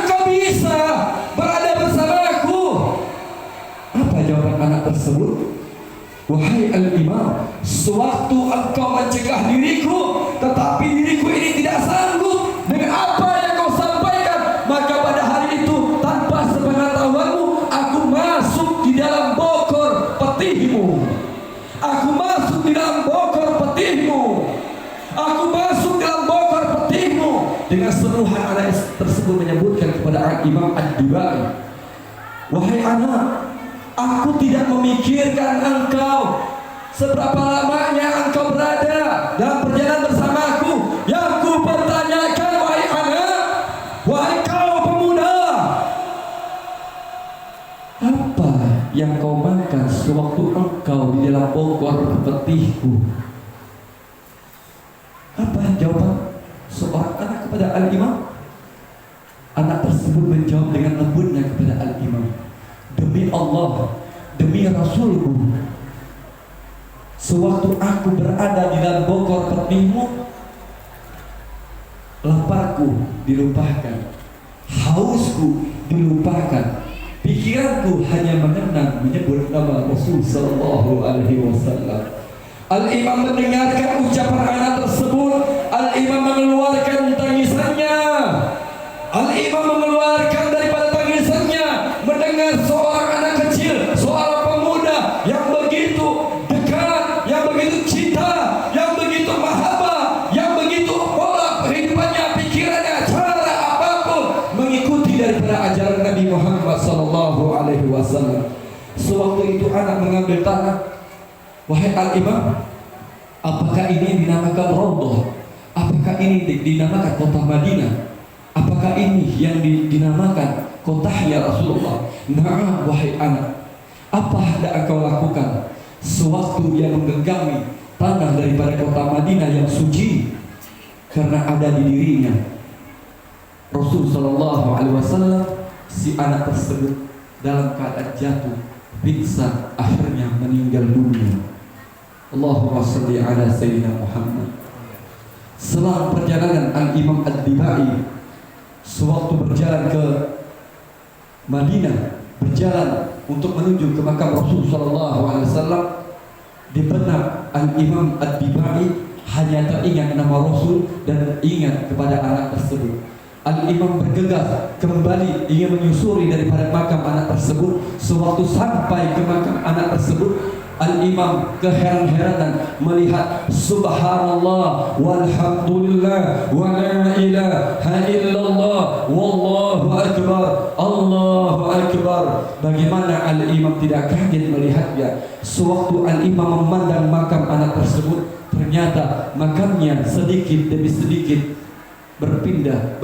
Speaker 1: engkau bisa berada bersamaku?" Apa jawaban anak tersebut? "Wahai Al-Imam, sewaktu engkau mencegah diriku, tetapi diriku ini tidak sanggup dengan apa yang kau sampaikan, maka pada hari itu tanpa sepengetahuanmu aku masuk di dalam bokor petihmu. Aku masuk di dalam bokor petihmu. Aku masuk dalam bokor petihmu." Dengan seruhan anak tersebut menyebutkan kepada Al-Imam Ad-Dibai, "Wahai anak, aku tidak memikirkan engkau seberapa lamanya engkau berada dalam perjalanan bersamaku. Yang ku pertanyakan, wahai anak, wahai kau pemuda, apa yang kau makan sewaktu engkau di dalam bokor petihku?" Apa jawaban seorang anak kepada Al-Imam? Anak tersebut menjawab dengan lembutnya kepada Al-Imam, "Demi Allah, demi Rasulku, sewaktu aku berada di dalam bokor petihmu, laparku dilupakan, hausku dilupakan, pikiranku hanya mengenang menyebut nama Rasul sallallahu alaihi wasallam." Al-Imam mendengarkan ucapan anak tersebut, Al-Imam mengeluarkan tangisannya. Al-Imam mengeluarkan daripada tangisannya mendengar seorang anak kecil, seorang pemuda yang begitu dekat, yang begitu cinta, yang begitu mahabbah, yang begitu pola kehidupannya, pikirannya, cara apapun mengikuti daripada ajaran Nabi Muhammad sallallahu alaihi wasallam. Sewaktu itu anak mengambil tanah. "Wahai Al-Imam, apakah ini dinamakan Raudhah? Apakah ini dinamakan kota Madinah? Apakah ini yang dinamakan kotanya Rasulullah?" "Na'am wahai anak." "Apa hendak engkau lakukan sewaktu yang menggenggammi tanah daripada kota Madinah yang suci?" Karena ada di dirinya Rasul sallallahu alaihi wasallam, si anak tersebut dalam keadaan jatuh pingsan, akhirnya meninggal dunia. Allahumma salli ala Sayyidina Muhammad. Setelah perjalanan Al-Imam Ad-Dibai, sewaktu berjalan ke Madinah, berjalan untuk menuju ke makam Rasul sallallahu alaihi wasallam, di benak Al-Imam Ad-Dibai hanya teringat nama Rasul dan ingat kepada anak tersebut. Al-Imam bergegas kembali ingin menyusuri daripada makam anak tersebut. Sewaktu sampai ke makam anak tersebut, Al-Imam keheran-heranan melihat subhanallah walhamdulillah wa la ilaha illallah wallahu akbar, Allahu akbar. Bagaimana Al-Imam tidak kaget melihatnya? Sewaktu Al-Imam memandang makam anak tersebut, ternyata makamnya sedikit demi sedikit berpindah,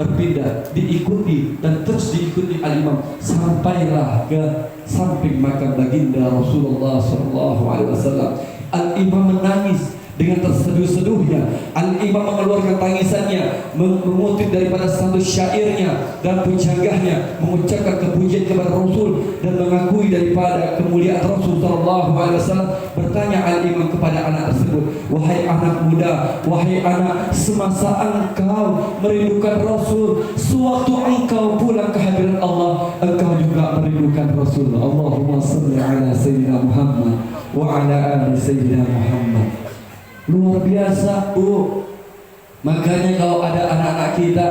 Speaker 1: diikuti dan terus diikuti Al-Imam sampailah ke samping makam baginda Rasulullah SAW. Al-Imam menangis dengan terseduh-seduhnya. Al-Imam mengeluarkan tangisannya, mengutip daripada satu syairnya dan pujanggahnya, mengucapkan kepujian kepada Rasul dan mengakui daripada kemuliaan Rasul SAW. Bertanya Al-Imam kepada anak tersebut, wahai anak muda, wahai anak, semasa engkau merindukan Rasul, sewaktu engkau pulang ke hadirat Allah, engkau juga merindukan Rasul. Allahumma salli ala Sayyidina Muhammad wa ala ali Sayyidina Muhammad. Luar biasa, Bu. Makanya kalau ada anak-anak kita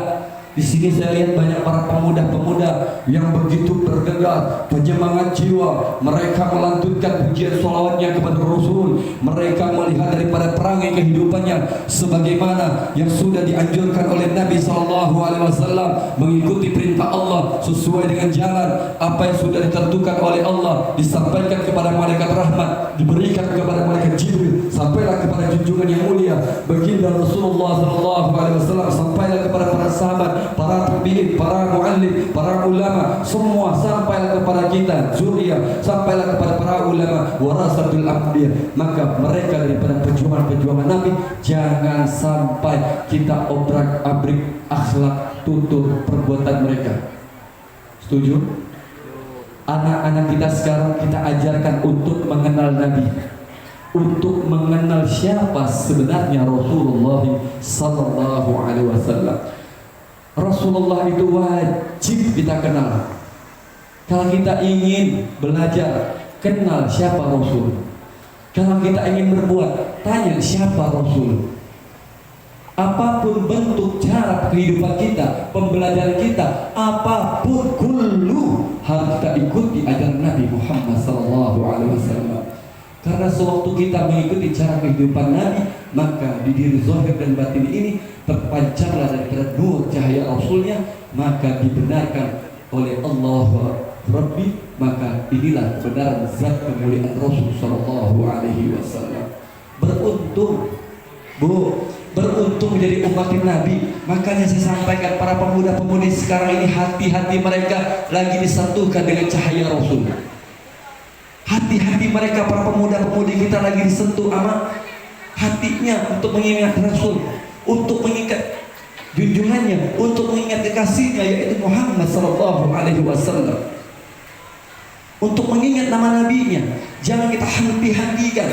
Speaker 1: di sini, saya lihat banyak para pemuda-pemuda yang begitu bergegas, penyemangat jiwa. Mereka melantunkan pujian sholawatnya kepada Rasul. Mereka melihat daripada perangai kehidupannya sebagaimana yang sudah dianjurkan oleh Nabi SAW, mengikuti perintah Allah sesuai dengan jalan apa yang sudah ditentukan oleh Allah, disampaikan kepada malaikat rahmat, diberikan kepada malaikat Jibril, sampailah kepada junjungan yang mulia baginda Rasulullah SAW, sampailah kepada para sahabat, para tabi'in, para muallim, para ulama, semua sampailah kepada kita, zuriyah, sampailah kepada para ulama, warasatul anbiya. Maka mereka daripada perjuangan-perjuangan Nabi, jangan sampai kita obrak-abrik akhlak, tutur, perbuatan mereka. Setuju? Anak-anak kita sekarang kita ajarkan untuk mengenal Nabi, untuk mengenal siapa sebenarnya Rasulullah sallallahu alaihi wasallam. Rasulullah itu wajib kita kenal. Kalau kita ingin belajar, kenal siapa Rasul. Kalau kita ingin berbuat, tanya siapa Rasul. Apapun bentuk cara kehidupan kita, pembelajaran kita, apapun kullu harus kita ikuti ajaran Nabi Muhammad SAW. Karena sewaktu kita mengikuti cara kehidupan Nabi, maka di diri zahir dan batin ini terpancarlah daripada nur cahaya Rasulnya, maka dibenarkan oleh Allah Rabbi. Maka inilah kebenaran zat kemuliaan Rasul Sallallahu Alaihi Wasallam. Beruntung, Bu, beruntung menjadi umat Nabi. Makanya saya sampaikan para pemuda-pemudi sekarang ini, hati-hati mereka lagi disentuhkan dengan cahaya Rasul. Hati-hati mereka, para pemuda-pemudi kita lagi disentuh sama hatinya untuk mengingat Rasul, untuk mengingat junjungannya, untuk mengingat kekasihnya yaitu Muhammad Sallallahu Alaihi Wasallam, untuk mengingat nama nabinya. Jangan kita henti-hentikan.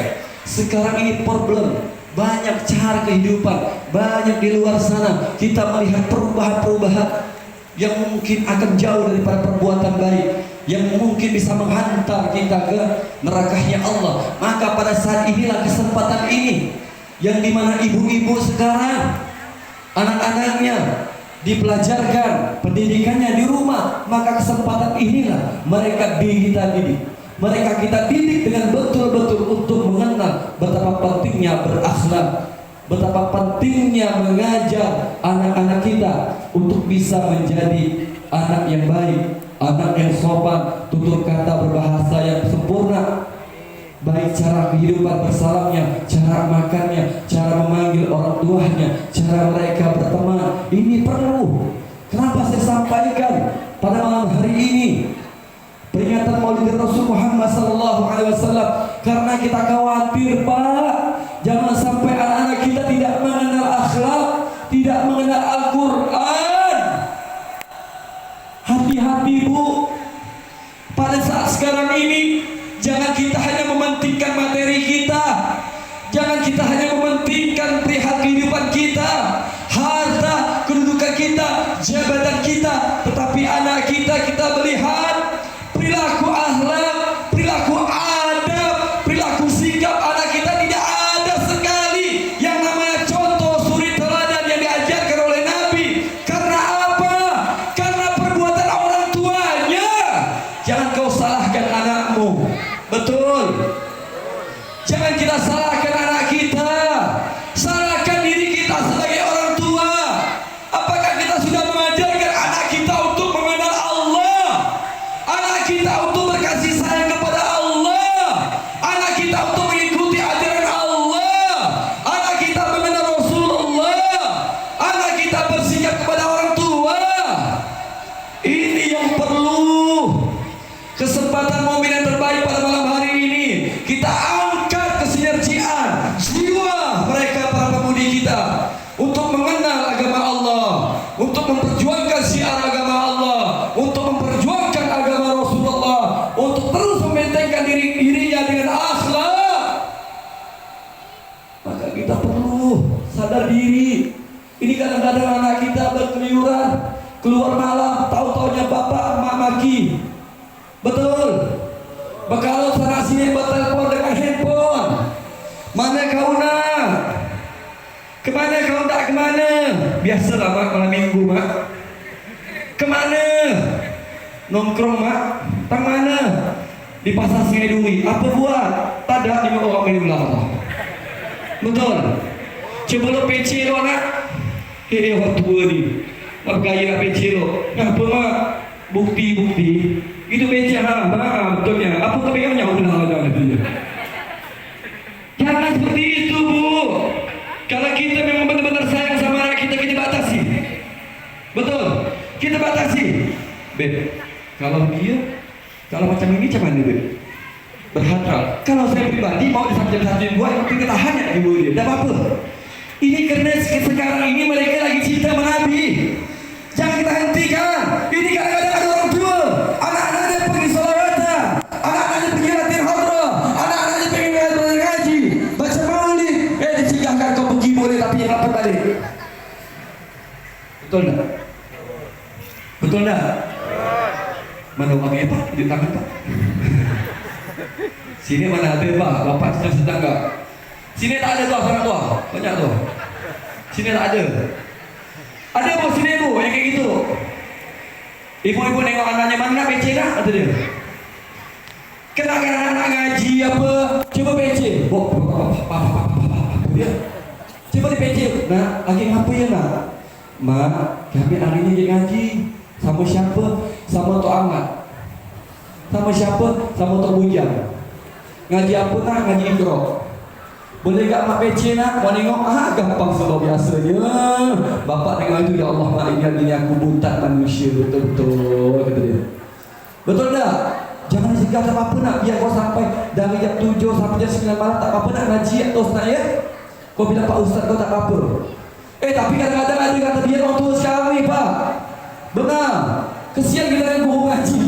Speaker 1: Sekarang ini problem, banyak cara kehidupan, banyak di luar sana kita melihat perubahan-perubahan yang mungkin akan jauh daripada perbuatan baik, yang mungkin bisa menghantar kita ke nerakanya Allah. Maka pada saat inilah kesempatan ini, yang dimana ibu-ibu sekarang anak-anaknya dipelajarkan pendidikannya di rumah, maka kesempatan inilah mereka kita didik, mereka kita didik dengan betul-betul untuk mengenal betapa pentingnya berakhlak, betapa pentingnya mengajar anak-anak kita untuk bisa menjadi anak yang baik, anak yang sopan, tutur kata berbahasa yang sempurna, baik cara kehidupan bersalamnya, cara makannya, cara memanggil orang tuanya, cara mereka berteman. Ini perlu. Kenapa saya sampaikan pada malam hari ini peringatan Maulid Rasul Muhammad SAW? Karena kita khawatir, Pak, jangan sampai anak-anak kita tidak mengenal akhlak, tidak mengenal Al-Quran. Hati-hati, Bu. Pada saat sekarang ini, jangan kita hanya mementingkan materi kita, jangan kita hanya mementingkan perihal kehidupan kita, harta, kedudukan kita, jabatan kita, tetapi anak kita melihat perilaku akhlak, perilaku adab, perilaku sikap anak kita tidak ada sekali yang namanya contoh suri teladan yang diajarkan oleh Nabi. Karena apa? Karena perbuatan orang tuanya. Jangan kau salahkan anakmu. Betul. Jangan kita salahkan anak kita. Salahkan diri kita sebagai orang tua. Apakah kita sudah mengajarkan anak kita untuk mengenal Allah? Anak kita untuk berkasih sayang kepada Allah? Anak kita untuk mengikuti ajaran Allah? Anak kita mengenal Rasulullah? Anak kita bersikap kepada orang tua? Ini yang perlu. Kesempatan momen yang terbaik pada malam hari ini, kita angkat kesinergian jiwa mereka, para pemudi kita, untuk mengenal agama Allah, untuk memperjuangkan syiar agama Allah, untuk memperjuangkan agama Rasulullah, untuk terus membentengkan dirinya dengan akhlak. Maka kita perlu sadar diri. Ini kadang-kadang anak kita berkeliuran, keluar malam, tahu-taunya bapak emak maki. Betul. Kalau sana sini bertelepon dengan handphone. Mana kau nak? Kemana kau tak kemana? Biasalah mak, malam minggu mak. Kemana? Nongkrong mak. Tang mana? Di pasar Sungai Duri. Apa buat? Tak ada 5 orang minum lama. Betul. Coba lo PC lo nak. Orang tua ni. Nak gaya nak PC lo. Kenapa mak? Bukti-bukti. Itu becah ha, betulnya. Apa kebaikannya? Jangan seperti itu, Bu. Kalau kita memang benar-benar sayang sama anak kita, kita batasi. Betul. Kita batasi. Beb, kalau macam ini macam mana, Beb? Berharap. Kalau saya pribadi mau disabjak-sabjak buat, yang penting tahan ya ibu dia. Tak apa-apa. Ini karena sekarang ini mereka lagi cinta sama Nabi. Jangan kita hentikan. Ini kadang-kadang ada orang tua, anak-anaknya pergi sholawatan, anak-anaknya pergi latihan hadrah, anak-anaknya pengen ngaji, baca maulid. Dicegahkan kau pergi boleh, tapi yang lapar balik. Betul tak? Betul tak? Mana uangnya Pak? Di tangan Pak. Sini mana ada Pak? Bapak sedang tak? Sini tak ada tuh orang tua, banyak tuh. Sini tak ada. Ada bos sini bu, yang kayak gitu. Ibu-ibu nengok anaknya mana PC dah, kata dia. Kenapa anak ngaji apa? Coba PC. Dia. Coba di PC. Nah, lagi ngapa ya nak? Mak, kami hari ini ngaji. Sama siapa? Sama Tok Ahmad. Sama siapa? Sama Tok Bujang. Ngaji apa nak? Ngaji Iqra. Boleh tak mak PC nak? Mau tengok? Gampang sebab biasa dia. Bapak tengok itu, ya Allah mak, ini aku buta manusia. Betul-betul, kata dia. Betul tak? Jangan cegah tak apa-apa nak. Biar kau sampai dari jam 7 sampai jam 9 malam, tak apa-apa nak ngaji atau nak ya? Kau bilang Pak Ustaz kau tak apa-apa. Tapi kadang-kadang ada kata dia orang tua sekarang ni Pak. Benar. Kesian kita dengan guru ngaji.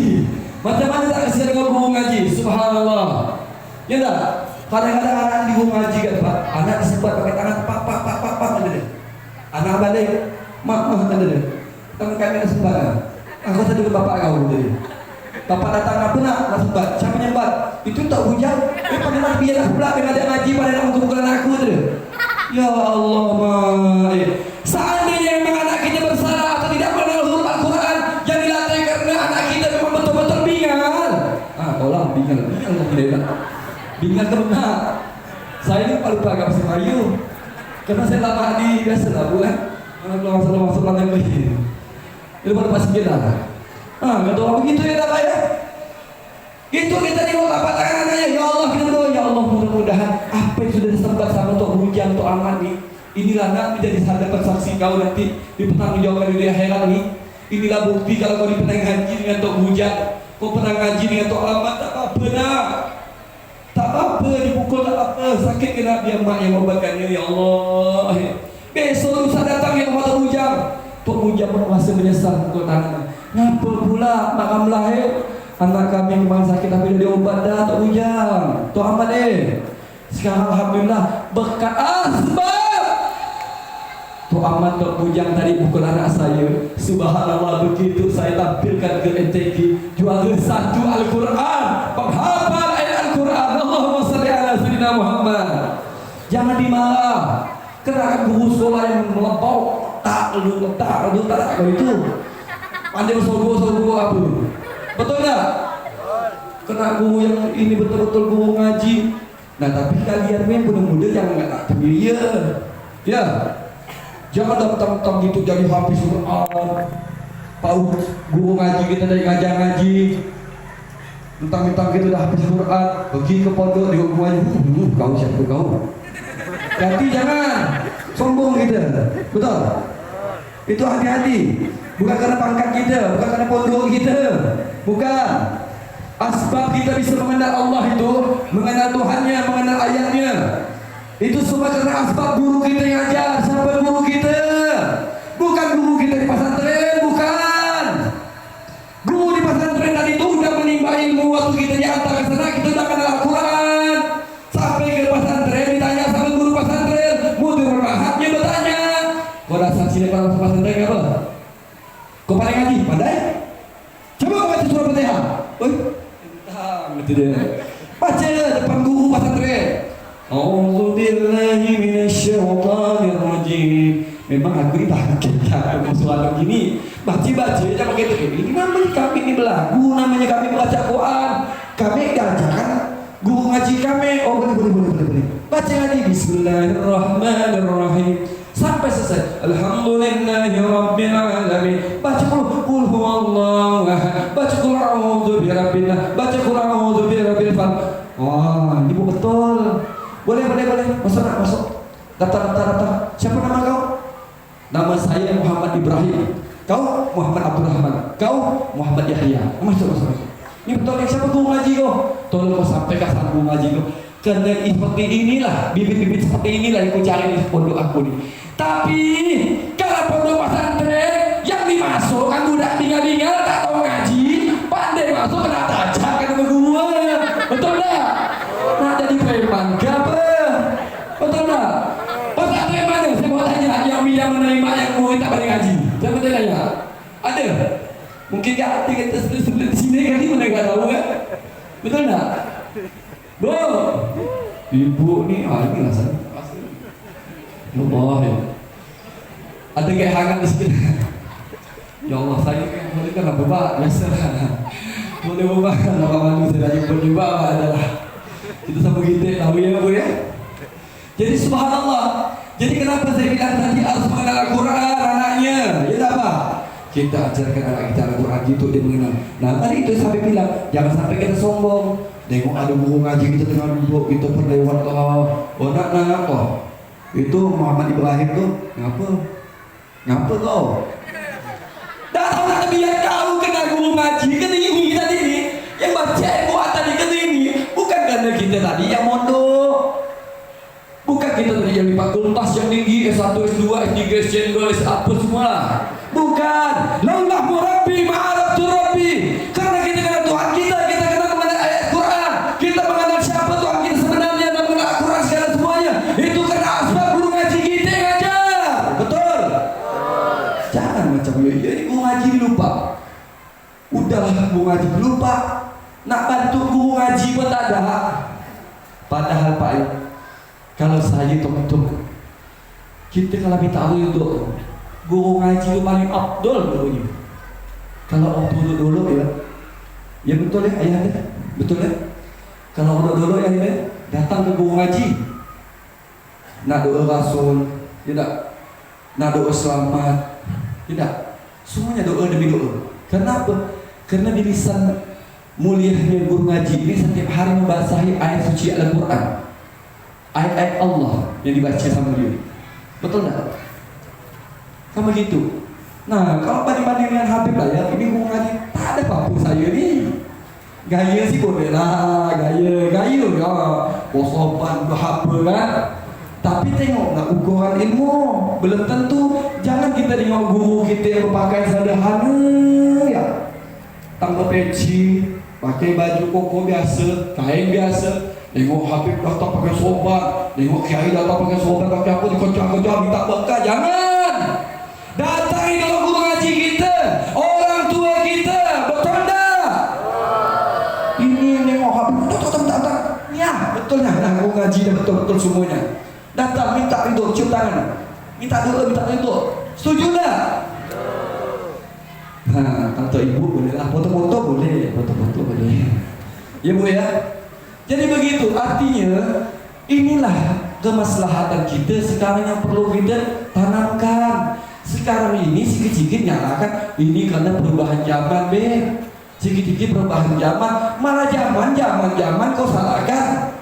Speaker 1: Macam mana tak kesian dengan guru ngaji? Subhanallah. Ya tak? Kadang-kadang anak di rumah ngaji kan Pak, anak disebat pakai tangan pak kata dia. Anak balik, mak kata dia. Tangan kami nak sebat kan? Aku tadi ke bapak kau kata dia. Bapak datang apa nak sebat? Siapa nyembat? Itu tak hujang. Pada nak biar aku pula dengan ada ngaji pada nak mukul aku kata dia. Ya Allah mak. Seandainya memang anak kita bersalah atau tidak mengenal huruf Al-Quran, yang dilatih karena anak kita memang betul-betul bingal. Kaulah bingal tidak. Bingat benar. Saya ni lupa agak bahasa Melayu. Karena saya lama di biasa lah Bu kan. Kalau masuk lantai lagi. Itu baru pas sikit lah. Kata orang begitu ya tak ya. Itu kita tengok apa tangan anaknya. Ya Allah kita berdoa. Ya Allah mudah-mudahan apa yang sudah disempat sama Tok Bujang, Tok Ahmad ni, inilah nak menjadi hadapan saksi kau nanti dipertanggungjawabkan di akhirat ni. Inilah bukti kalau kau pernah ngaji dengan Tok Bujang, kau pernah ngaji dengan Tok Ahmad, tak apa nak. Tak apa, dipukul tak apa, sakit kena biar mak yang obatkannya. Ya Allah. Besok lusa datang yang Tok Bujang. Tok Bujang pun masih menyesal pukul tangan. Ngapa pula makam lahir anak kami memang sakit tapi dah diobat dah Tok Bujang, Tok Ahmad sekarang alhamdulillah berkat asbab Tok Aman Tok Bujang tadi pukul anak saya. Subhanallah, begitu saya tampilkan ke NTG, juara 1 Al-Quran, penghafal ayat Al-Quran. Allahumma salli ala sayyidina Muhammad. Jangan dimarah. Kena guru sekolah yang melampau tak itu pandai sogo apa? Betul tak? Kena guru yang ini betul-betul guru ngaji. Nah tapi kalian yang muda-muda jangan nggak terbiaya. Ya, jangan datang-datang gitu jadi hafiz Quran. Paut guru ngaji kita dari ngaji. Mentang-mentang kita dah habis Quran, pergi ke pondok di rumah kau siapa kau? Hati jangan sombong kita, betul? Itu hati-hati, bukan karena pangkat kita, bukan karena pondok kita, bukan. Asbab kita bisa mengenal Allah itu, mengenal Tuhannya, mengenal ayatnya, itu semua karena asbab guru kita yang ajar. Siapa guru kita? Bukan guru kita di pesantren, bukan. Guru di pesantren tadi itu udah menimba ilmu waktu kita diantar ke sana, kita udah kenal Al-Quran. Sampai ke pesantren ditanya sama guru pesantren, mudir mahatnya bertanya, kau dasar sini kalau pesantren apa? Kau pandai ngaji? Pandai? Coba kau baca surah Fatihah. Oi, entah gitu deh. Baca depan guru pesantren. A'udzu billahi minasyaitonir rajim. Memang aku ini bahagia kita soal gini. Baca-baca aja pakai itu. Ini namanya kami ini belagu, namanya kami baca Quran. Kami diajarkan guru ngaji kami. Oh boleh. Baca ngaji Bismillahirrahmanirrahim sampai selesai. Alhamdulillahirabbil alamin. Baca qul huwallahu ahad. Baca qul a'udzu birabbin nas. Baca qul a'udzu birabbil falaq. Wah, ini betul. Boleh. Masuk. Daftar. Siapa nama kau? Nama saya Muhammad Ibrahim. Kau Muhammad Abdurrahman. Kau Muhammad Yahya. Masuk. Ini betul siapa guru ngaji kau? Tolong kau sampaikan sama guru ngaji kau. Karena seperti inilah, bibit-bibit seperti inilah yang kau cari di pondok aku nih. Tapi kalau pondok pesantren yang dimasukkan budak tinggal tak tahu ngaji, pandai masuk kena tajak kan sama guru. Betul tak? Nah jadi preman apa? Betul tak? Pesantren mana? Saya mau tanya yang menerima yang murid tak pandai ngaji. Saya mau tanya. Ada? Mungkin gak ada kita sebelah di sini kali mana gak tahu kan? Betul tak? Bu, ibu ni ini lah saya. Allah ya. Ada kayak hangat di sini. Ya Allah saya boleh kan apa pak? Biasa boleh apa? Apa malu saya jumpa juga adalah kita sama kita tahu ya bu ya. Jadi subhanallah. Jadi kenapa saya bilang tadi harus mengenal Al-Quran anaknya? Ya apa? Kita ajarkan anak kita Al-Quran gitu dia mengenal. Nah tadi itu sampai bilang jangan sampai kita sombong. Tengok ada guru ngaji kita tengah duduk kita perlewat oh nak kok. Itu Muhammad Ibrahim tuh ngapa kau? Dah tahu nak biar kau kena guru ngaji kena ini tadi ni yang baca buat tadi kena ini bukan karena kita tadi yang mondok. Bukan kita tadi yang di fakultas yang tinggi S1, S2, S3, S2, S1 semua. Bukan. Laulah murabbi ma'arabtu rabbi. Karena kita kenal Tuhan kita kenal mengenal ayat Quran. Kita mengenal siapa Tuhan kita sebenarnya dan mengenal Al-Quran segala semuanya. Itu karena asbab guru ngaji kita yang ngajar. Betul? Jangan macam ini guru ngaji lupa. Udahlah guru ngaji lupa. Nak bantu guru ngaji pun tak ada. Padahal Pak, kalau saya tok kita kalau minta untuk guru ngaji itu paling abdul gurunya. Kalau abdul dulu ya betul ya ayah anda, betul ya. Kalau abdul dulu ya datang ke guru ngaji, nak doa Rasul, tidak, nak doa selamat, tidak, semuanya doa demi doa. Kenapa? Karena di lisan mulianya guru ngaji ini setiap hari membasahi ayat suci Al-Quran. Ayat-ayat Allah yang dibaca sama dia. Betul tak? Sama gitu. Nah, kalau banding-banding dengan Habib lah ya, ini guru ngaji tak ada apa-apa saya ni. Gaya sih boleh lah, gaya ya. Bosopan apa kan? Tapi tengok nak ukuran ilmu. Belum tentu. Jangan kita tengok guru kita yang berpakaian sederhana ya. Tanpa peci, pakai baju koko biasa, kain biasa. Tengok Habib datang pakai sobat, tengok Kiai datang pakai sobat, pakai apa dikocok-kocok minta berkah. Jangan. ini nengok Habib, datang. Ya, betulnya. Nah, aku ngaji dah betul-betul semuanya. Datang minta ridho, cium tangan. Minta doa, minta ridho. Setuju tak? Nah, kalau ibu boleh lah, foto-foto boleh, ya bu ya. Jadi begitu, artinya inilah kemaslahatan kita sekarang yang perlu kita tanamkan. Sekarang ini sikit-sikit nyalakan, ini karena perubahan zaman be. Sikit-sikit perubahan zaman, malah zaman kau salahkan.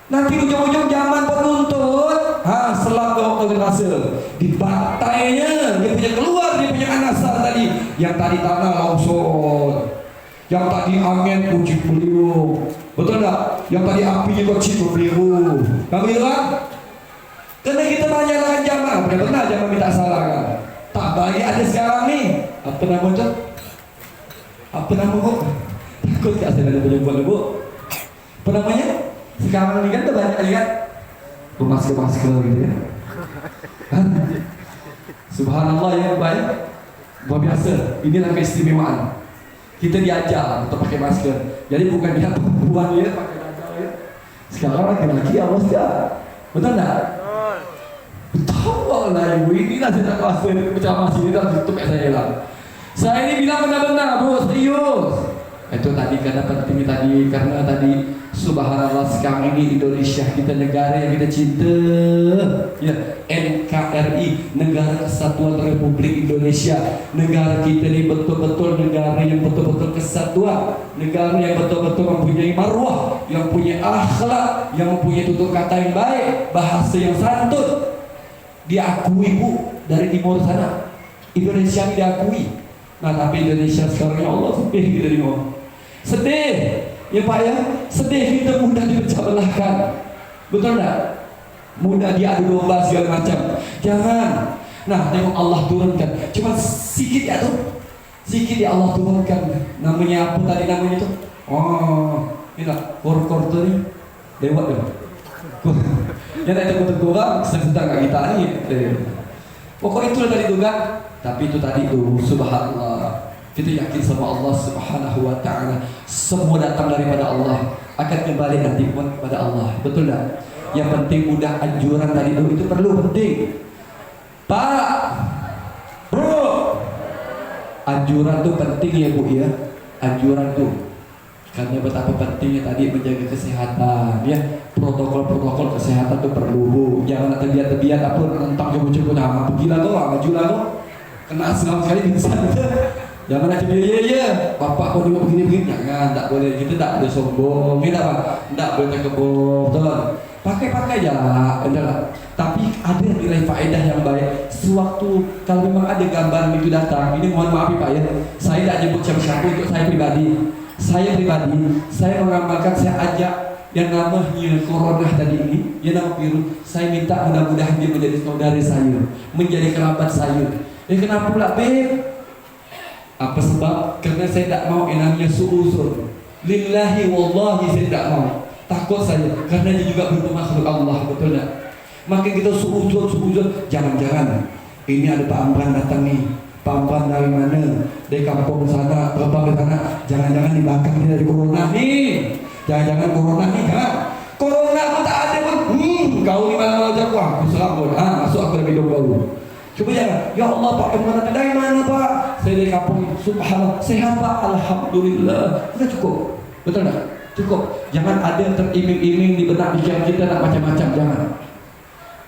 Speaker 1: Nanti ujung-ujung zaman penuntut, selap kau rasa dibantainya, dia punya keluar, dia punya anasar tadi. Yang tadi tanah longsor, yang tadi angin puji beliau, betul tak? Yang tadi apinya kecil beliau, kamu itu kan? Karena kita menyalahkan zaman, pernah zaman minta salah kan? Tak baik ada sekarang nih, apa nama itu? Apa nama bu? Takut tak saya ada penyebut bu? Apa namanya? Sekarang ini kan banyak lihat masker gitu ya. Subhanallah ya baik. Luar biasa. Inilah keistimewaan. Kita diajar untuk pakai masker. Jadi bukan dia perempuan ya pakai masker ya. Sekarang laki-laki awas ya. Betul tak? Betul lah ibu. Inilah cerita masker ceramah sini dah tutup saya lah. Saya ini bilang benar-benar bu, serius. Itu tadi karena penting tadi, karena tadi subhanallah sekarang ini Indonesia kita negara yang kita cinta ya, NKRI, Negara Kesatuan Republik Indonesia. Negara kita ini betul-betul negara yang betul-betul kesatuan, negara yang betul-betul mempunyai marwah, yang punya akhlak, yang mempunyai tutur kata yang baik, bahasa yang santun. Diakui bu dari timur sana, Indonesia ini diakui. Nah tapi Indonesia sekarang ya Allah sedih kita di bawah. Sedih ya Pak ya, sedih kita mudah dipecah belahkan. Betul tak? Mudah diadu domba segala macam. Jangan. Nah tengok Allah turunkan, cuma sikit ya tuh, sikit ya Allah turunkan. Namanya apa tadi namanya itu? Oh ini lah kor tuh nih lewat deh. Yang tadi tegur-tegur sedang gak kita nih. Pokoknya itu tadi juga. Tapi itu tadi tuh subhanallah, kita yakin sama Allah subhanahu wa ta'ala, semua datang daripada Allah, akan kembali nanti pun kepada Allah. Betul tak? Yang penting udah anjuran tadi itu perlu penting Pak bro, anjuran tuh penting ya bu ya. Anjuran tuh karena betapa pentingnya tadi menjaga kesehatan ya. Protokol kesehatan tuh perlu bu. Jangan terbiat-terbiat apa tentang coba-coba nama gila kok, maju lah kok kena seram sekali bisa. Jangan aja ya bapak kau juga begini jangan, tak boleh kita, tak boleh sombong kita pak, tak boleh terkebur betul. Pakai aja lah. Tapi ada nilai faedah yang baik. Sewaktu kalau memang ada gambaran itu datang, ini mohon maaf pak ya, saya tidak nyebut siapa-siapa, untuk saya pribadi, saya mengamalkan, saya ajak yang namanya corona tadi ini, yang nama virus, saya minta mudah-mudahan dia menjadi saudara saya, menjadi kerabat saya. Kenapa pula Beb? Apa sebab? Karena saya tidak mau yang namanya suuzon. Lillahi wallahi saya tidak mau. Takut saya, karena dia juga berupa makhluk Allah, betul tak? Maka kita suuzon. Jangan-jangan ini ada Pak Amran datang nih. Pak Amran dari mana? Dari kampung sana, berapa sana? Jangan-jangan dibakar dia dari corona nih. Jangan-jangan corona nih kan? Corona pun tak ada pun. Kau di mana aja aku serang pun. Masuk aku lebih dulu. Coba ya Allah Pak, dari mana Pak? Saya dari kampung. Subhanallah, sehat Pak, alhamdulillah. Sudah cukup, betul tak? Cukup. Jangan ada yang teriming-iming di benak pikiran kita nak macam-macam, jangan.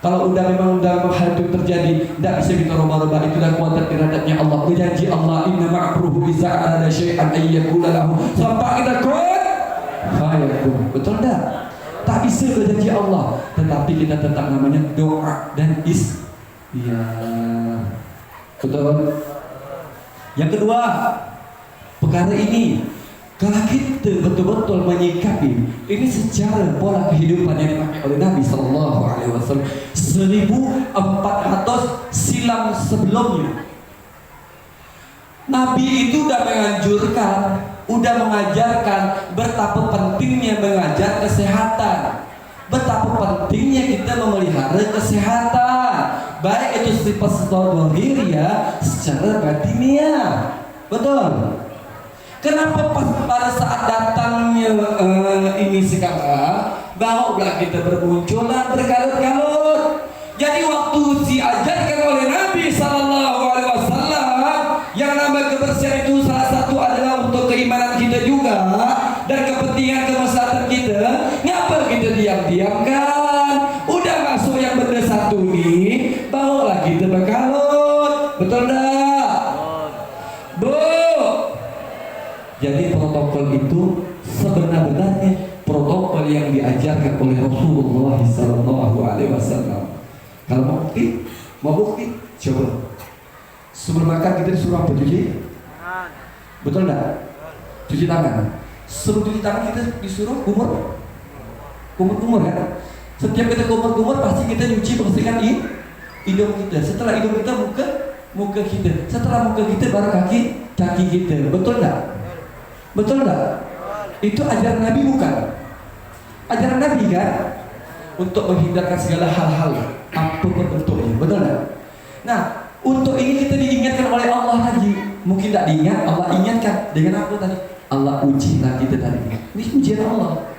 Speaker 1: Kalau memang hal itu terjadi, tidak bisa kita rubah-rubah. Itulah kuat iradatnya Allah. Berjanji Allah, inna ma'ruhu iza ada syai'an ayyakula lahu. Sampai kita kuat, fayakun. Betul tak? Tak bisa berjanji Allah, tetapi kita tetap namanya doa dan ya, betul. Yang kedua, perkara ini kalau kita betul-betul menyikapi ini secara pola kehidupan yang dipakai oleh Nabi Sallallahu Alaihi Wasallam 1400 silam sebelumnya, Nabi itu sudah menganjurkan, sudah mengajarkan betapa pentingnya mengajar kesehatan, betapa pentingnya kita memelihara kesehatan, baik itu sifat zahiriyah secara batiniah. Betul. Kenapa pas pada saat datangnya ini sekarang barulah kita bermunculan berkalut-kalut. Jadi waktu diajarkan oleh Nabi Sallallahu Alaihi Wasallam yang nama kebersihan itu salah satu adalah untuk keimanan kita juga dan kepentingan kemaslahatan kita. Ngapa kita diam-diamkan? Udah masuk yang benda satu nih, barulah kita berkalut. Betul tak? Bu. Jadi protokol itu sebenar-benarnya protokol yang diajarkan oleh Rasulullah Sallallahu Alaihi Wasallam. Kalau mau bukti, coba. Sebelum makan kita disuruh apa? Cuci? Betul enggak? Cuci tangan. Sebelum cuci tangan kita disuruh kumur kan? Setiap kita kumur pasti kita nyuci bersihkan hidung kita. Setelah hidung kita muka kita. Setelah muka kita baru kaki kita. Betul enggak? Betul enggak? Itu ajaran Nabi bukan? Ajaran Nabi kan? Untuk menghindarkan segala hal-hal apapun bentuknya. Betul enggak? Nah, untuk ini kita diingatkan oleh Allah lagi. Mungkin tak diingat, Allah ingatkan dengan apa tadi? Allah uji lagi kita tadi. Ini ujian Allah.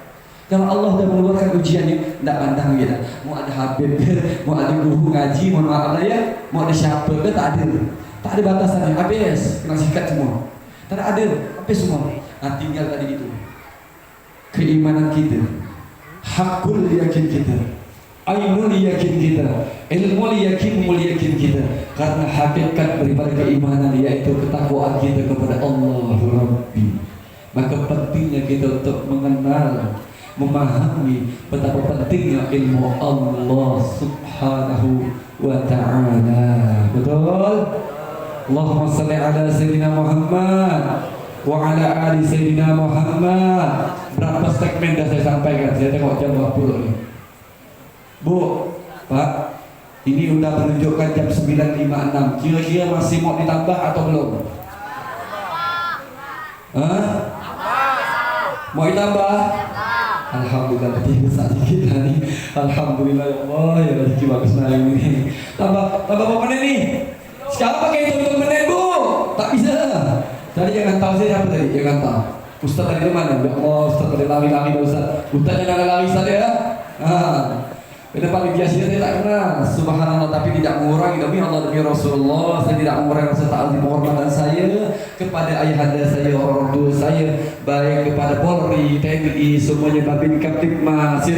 Speaker 1: Kalau Allah sudah mengeluarkan ujiannya, tidak pandang kita. Mau ada habib, mau ada guru ngaji, mau ada ya, mau ada siapa, tak ada. Tak ada batasannya. Habis, kena sikat semua. Tak ada, habis semua. Nah, tinggal tadi itu. Keimanan kita, hakul yakin kita, ainul yakin kita, ilmu yakin kita. Karena hakikat daripada keimanan yaitu ketakwaan kita kepada Allah Rabbi. Maka pentingnya kita untuk mengenal, memahami betapa pentingnya ilmu Allah Subhanahu wa ta'ala. Betul? Allahumma salli ala Sayyidina Muhammad wa ala ali Sayyidina Muhammad. Berapa segmen dah saya sampaikan? Saya tengok jam 20 ni. Bu, Pak, ini sudah menunjukkan jam 9.56. Kira-kira masih mau ditambah atau belum? Hah? Mau ditambah? Alhamdulillah, lebih besar dikit nih. Alhamdulillah ya Allah, ya rezeki bagus naik ini. Tambah berapa menit nih? Sekarang pakai hitung menit bu? Tak bisa. Tadi jangan tahu saya apa tadi? Jangan tahu. Ustaz tadi mana? Ya Allah, Ustaz tadi lari-lari Ustaz. Ustaz jangan lari saja ya. Itu paling biasa saya tak kenal. Subhanallah, tapi tidak mengurangi demi Allah demi Rasulullah. Saya tidak mengurangi rasa ta'zim penghormatan saya kepada ayahanda saya, orang tua saya, baik kepada Polri, TNI, semuanya Babin Kaptipmas,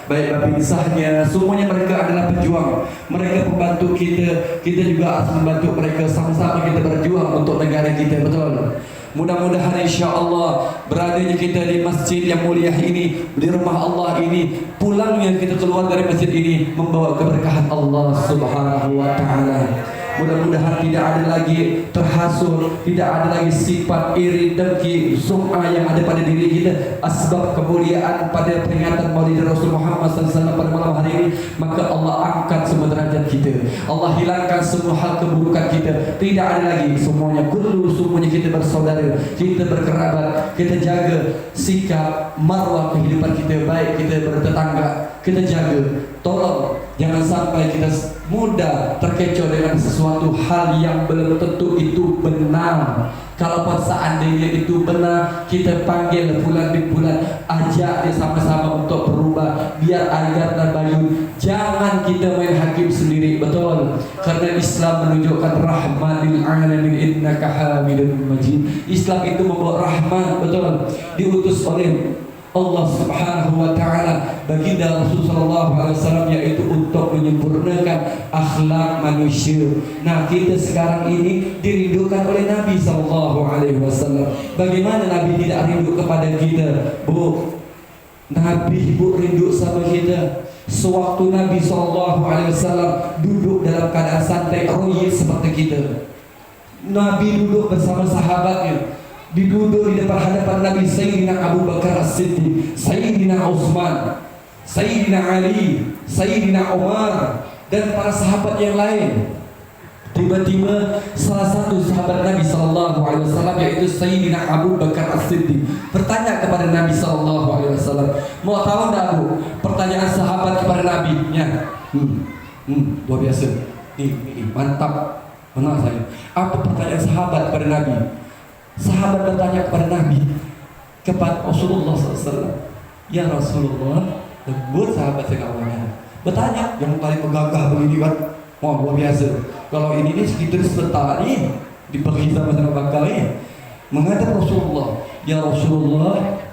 Speaker 1: baik Babin Sahnya, semuanya mereka adalah pejuang. Mereka membantu kita, kita juga harus membantu mereka. Sama-sama kita berjuang untuk negara kita, betul. Mudah-mudahan insya Allah beradanya kita di masjid yang mulia ini, di rumah Allah ini, pulangnya kita keluar dari masjid ini membawa keberkahan Allah Subhanahu wa ta'ala. Mudah-mudahan tidak ada lagi terhasut, tidak ada lagi sifat iri, dengki, sum'ah yang ada pada diri kita. Asbab kemuliaan pada peringatan Maulid Rasul Muhammad SAW pada malam hari ini, maka Allah angkat semua derajat kita. Allah hilangkan semua hal keburukan kita. Tidak ada lagi semuanya semuanya kita bersaudara, kita berkerabat, kita jaga sikap marwah kehidupan kita, baik kita bertetangga, kita jaga. Tolong jangan sampai kita mudah terkecoh dengan sesuatu hal yang belum tentu itu benar. Kalau seandainya itu benar, kita panggil bulan bin bulan, ajak dia sama-sama untuk berubah, biar agar dan bayu. Jangan kita main hakim sendiri, betul. Karena Islam menunjukkan rahmatil alamin, innaka hamidun majid. Islam itu membawa rahmat, betul. Diutus oleh Allah Subhanahu wa ta'ala baginda Rasul sallallahu alaihi wasallam, yaitu untuk menyempurnakan akhlak manusia. Nah, kita sekarang ini dirindukan oleh Nabi sallallahu alaihi wasallam. Bagaimana Nabi tidak rindu kepada kita? Bu, Nabi bu rindu sama kita. Sewaktu Nabi sallallahu alaihi wasallam duduk dalam keadaan santai royit seperti kita, Nabi duduk bersama sahabatnya. Duduk di depan hadapan Nabi Sayyidina Abu Bakar As-Siddiq, Sayyidina Utsman, Sayyidina Ali, Sayyidina Umar, dan para sahabat yang lain. Tiba-tiba salah satu sahabat Nabi sallallahu alaihi wasallam, yaitu Sayyidina Abu Bakar As-Siddiq, bertanya kepada Nabi sallallahu alaihi wasallam. Mau tahu enggak Bu, pertanyaan sahabat kepada Nabi? Ya. Luar biasa. Ini mantap. Benar saya. Apa pertanyaan sahabat kepada Nabi? Sahabat bertanya kepada Nabi, kepada Rasulullah SAW, ya Rasulullah, lembut sahabat yang awalnya bertanya, yang paling megagah begini kan, wah luar biasa. Kalau ini nih sekitar sebentar nih dipergi sama bakal nih, menghadap Rasulullah, ya Rasulullah,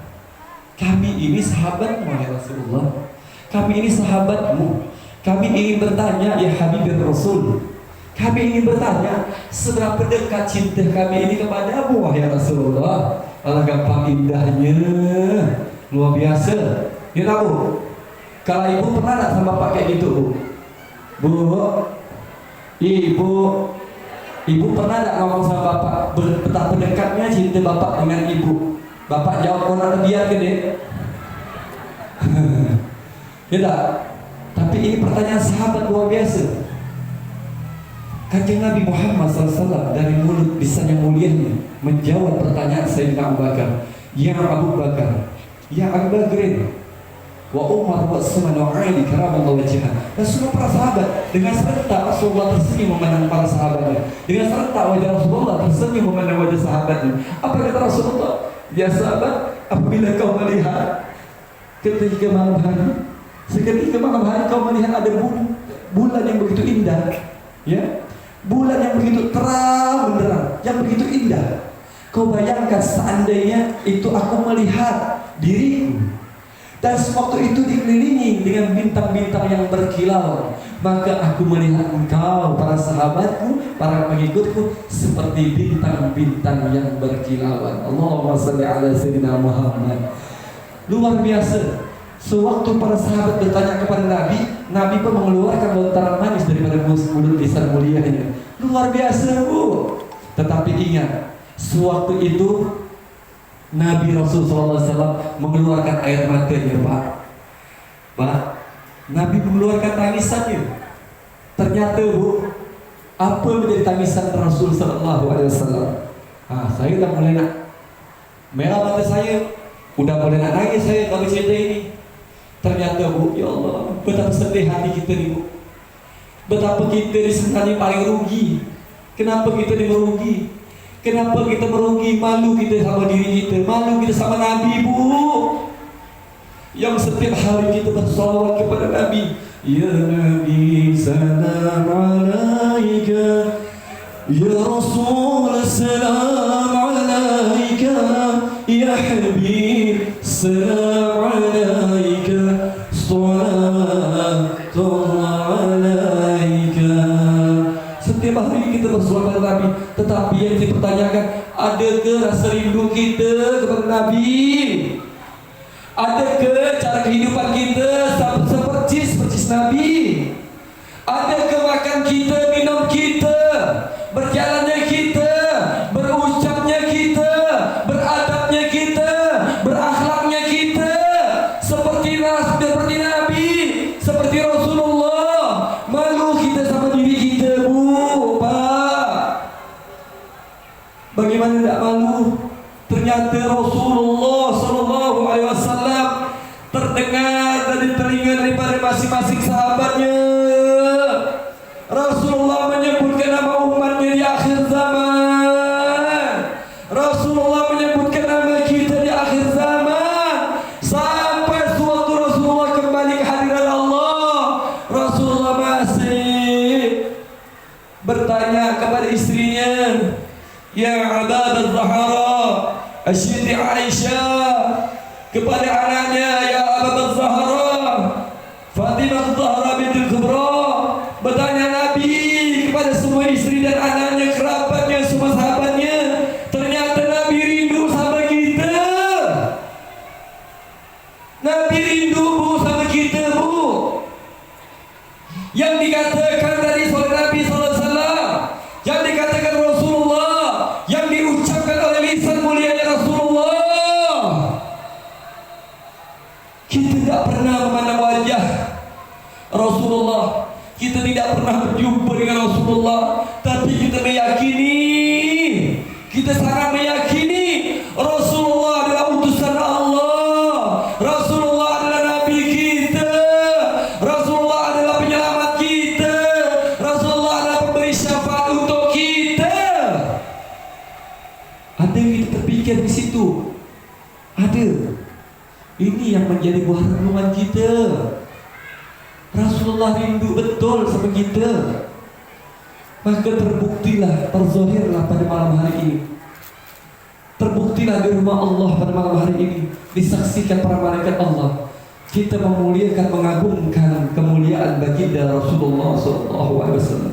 Speaker 1: kami ini sahabatmu ya Rasulullah, kami ini sahabatmu, kami ingin bertanya ya Habibir Rasul, kami ingin bertanya seberapa dekat cinta kami ini kepadamu wahai Rasulullah. Alah gampang indahnya, luar biasa. Ya tahu, kalau ibu pernah tak sama bapak kayak gitu bu? Ibu pernah tak ngomong sama bapak betapa dekatnya cinta bapak dengan ibu? Bapak jawab orang biar gede. Ya tak? Tapi ini pertanyaan sahabat luar biasa. Kanjeng Nabi Muhammad SAW dari mulut lisannya mulianya menjawab pertanyaan Sayyidina Abu Bakar, ya Abu Bakar, ya Abu Bakrin, wa Umar wa Utsman wa Ali karamallahu wajhah. Dan semua para sahabat dengan serentak Rasulullah tersenyum memandang para sahabatnya. Dengan serentak wajah Rasulullah tersenyum memandang wajah sahabatnya. Apa kata Rasulullah? Ya sahabat, apabila kau melihat ketika malam hari, seketika malam hari kau melihat ada bulan yang begitu indah, ya, bulan yang begitu terang benderang, yang begitu indah. Kau bayangkan seandainya itu aku melihat diriku dan sewaktu itu dikelilingi dengan bintang-bintang yang berkilau, maka aku melihat engkau, para sahabatku, para pengikutku seperti bintang-bintang yang berkilauan. Allahumma shalli ala sayyidina Muhammad. Luar biasa. Sewaktu para sahabat bertanya kepada Nabi, Nabi pun mengeluarkan lontaran manis daripada mulut lisan mulianya. Luar biasa bu. Tetapi ingat, sewaktu itu Nabi Rasulullah SAW mengeluarkan air matanya Pak. Nabi mengeluarkan tangisannya. Ternyata bu, apa menjadi tangisan Rasul Sallallahu Alaihi Wasallam? Saya udah mulai nak merah mata saya, udah mulai nak nangis saya kalau cerita ini. Ternyata bu, ya Allah, betapa sedih hati kita nih bu. Betapa kita ini sebenarnya paling rugi. Kenapa kita ini merugi? Kenapa kita merugi? Malu kita sama diri kita, malu kita sama Nabi bu. Yang setiap hari kita bersalawat kepada Nabi. Ya Nabi salam alaika, ya Rasul salam alaika, ya Habib salam alaika, salatullah alaika. Setiap hari kita bersalawat kepada Nabi. Tetapi yang dipertanyakan, adakah rasa rindu kita kepada Nabi? Adakah cara kehidupan kita seperti Nabi? Adakah makan kita, minum kita, berjalannya kita, berucapnya kita, beradabnya kita, berakhlaknya kita seperti Nabi, seperti Rasulullah? Malu kita sama diri kita bu, Pak. Bagaimana tidak malu? Ternyata Rasulullah Sallallahu Alaihi Wasallam terdengar dari telinga daripada masing-masing sahabatnya. Rasulullah menyebutkan nama umatnya di akhir zaman. Rasulullah menyebutkan nama kita di akhir zaman. Sampai sewaktu Rasulullah kembali ke hadirat Allah, Rasulullah masih bertanya kepada istrinya, ya Abad al-Zahra, Asyidi Aisyah, kepada anaknya, ya Abad al-Zahra, Fatimah al-Zahra bintul Kubra. Bertanya Nabi kepada semua istri dan anaknya, kerabatnya, semua sahabatnya. Ternyata Nabi rindu sama kita. Nabi rindu bu sama kita bu. Yang dikatakan tadi oleh Nabi SAW, yang dikatakan Rasulullah, yang diucapkan oleh lisan mulianya Rasulullah. Kita tidak pernah memandang wajah Rasulullah, kita tidak pernah berjumpa dengan Rasulullah, tapi kita meyakini, kita sangat meyakini Rasulullah adalah utusan Allah, Rasulullah adalah Nabi kita, Rasulullah adalah penyelamat kita, Rasulullah adalah pemberi syafaat untuk kita. Ada yang kita Ini yang menjadi buah renungan kita. Rasulullah rindu betul sama kita. Maka terbuktilah, terzahirlah pada malam hari ini. Terbuktilah di rumah Allah pada malam hari ini. Disaksikan para malaikat Allah. Kita memuliakan, mengagungkan kemuliaan baginda Rasulullah SAW.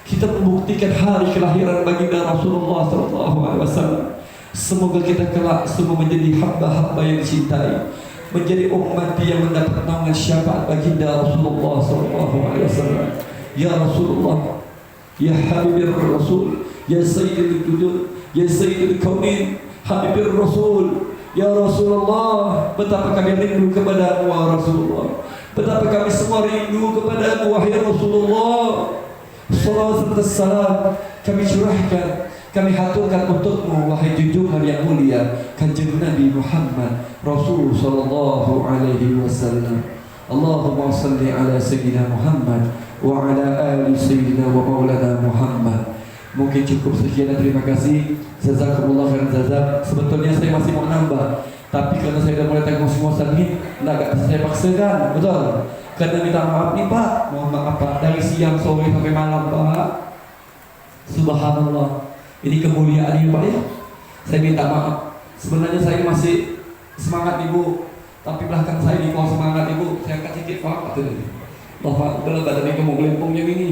Speaker 1: Kita membuktikan hari kelahiran baginda Rasulullah SAW. Semoga kita kelak semua menjadi hamba-hamba yang dicintai, menjadi umat yang mendapat naungan syafaat baginda Rasulullah SAW. Ya Rasulullah, ya Habibir Rasul, ya Sayyidul Wujud, ya Sayyidul Kaunin, Habibir Rasul, ya Rasulullah. Betapa kami rindu kepada-Mu, ya Rasulullah. Betapa kami semua rindu kepada-Mu, wahai Rasulullah. Salawat serta salam kami curahkan, kami haturkan untuk-Mu, wahai junjungan yang mulia, Kanjeng Nabi Muhammad Rasul sallallahu alaihi wasallam. Allahumma salli ala sayyidina Muhammad wa ala ali sayyidina wa maulana Muhammad. Mungkin cukup sekian dan terima kasih. Jazakumullah khairan jazak. Sebetulnya saya masih mau nambah, tapi karena saya sudah mulai tengok semua ini, enggak bisa saya paksakan, betul? Karena minta maaf nih Pak, mohon maaf Pak, dari siang sore sampai malam Pak. Subhanallah, ini kemuliaan ini Pak ya. Saya minta maaf. Sebenarnya saya masih semangat Ibu, tapi belakang saya di bawah semangat Ibu. Saya angkat sedikit Pak, betul. Allah Pak, udah badan ini kamu gelempungnya ini.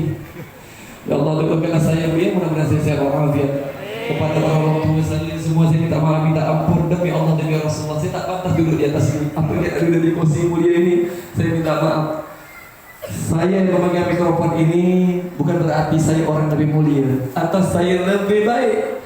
Speaker 1: Ya Allah, doakanlah saya Bu ya, mudah-mudahan saya sehat walafiat. Kepada orang tua saya semua saya minta maaf, minta ampun demi Allah demi Rasulullah. Saya tak pantas duduk di atas ini. Apa yang ada di kursi mulia ini? Saya minta maaf. Saya yang memegang mikrofon ini bukan berarti saya orang lebih mulia atau saya lebih baik.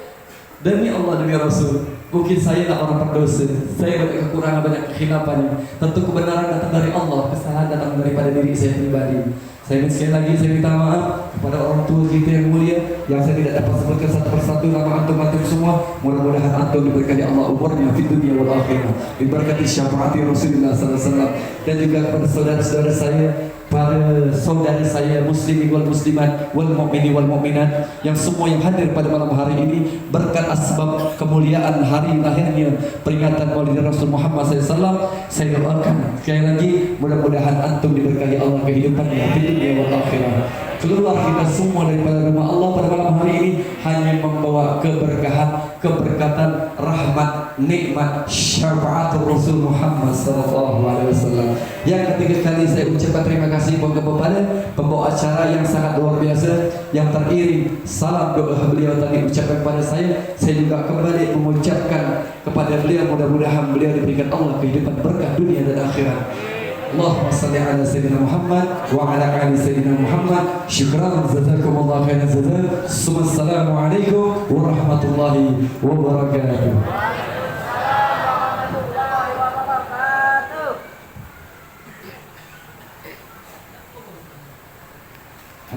Speaker 1: Demi Allah demi Rasul, mungkin saya tak orang berdosa. Saya banyak kekurangan, banyak kekhilafan. Tentu kebenaran datang dari Allah, kesalahan datang daripada diri saya pribadi. Saya sekali lagi saya minta maaf kepada orang tua kita yang mulia, yang saya tidak dapat sebutkan satu persatu nama antum semua. Mudah-mudahan antum diberkati Allah umurnya di dunia wal akhirah, diberkati syafaat Rasulullah sallallahu alaihi wasallam, dan juga kepada saudara-saudara saya, para saudara saya muslimin wal muslimat wal mu'mini wal mu'minat yang semua yang hadir pada malam hari ini berkat asbab kemuliaan hari lahirnya peringatan Maulid Rasul Muhammad SAW. Saya doakan sekali lagi mudah-mudahan antum diberkahi Allah kehidupannya di dunia wal akhirah. Keluar kita semua daripada rumah Allah pada malam hari ini hanya membawa keberkahan, keberkatan, rahmat, nikmat, syafaat Rasul Muhammad SAW. Yang ketiga kali saya ucapkan terima kasih kepada pembawa acara yang sangat luar biasa, yang teriring salam doa beliau tadi ucapkan kepada saya. Saya juga kembali mengucapkan kepada beliau, mudah-mudahan beliau diberikan Allah kehidupan berkah dunia dan akhirat. Allahumma salli ala sayyidina Muhammad wa ala ali sayyidina Muhammad. Syukran, jazakumullah khairan jazak. Assalamualaikum warahmatullahi wabarakatuh.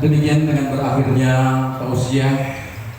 Speaker 1: Demikian dengan berakhirnya tausiah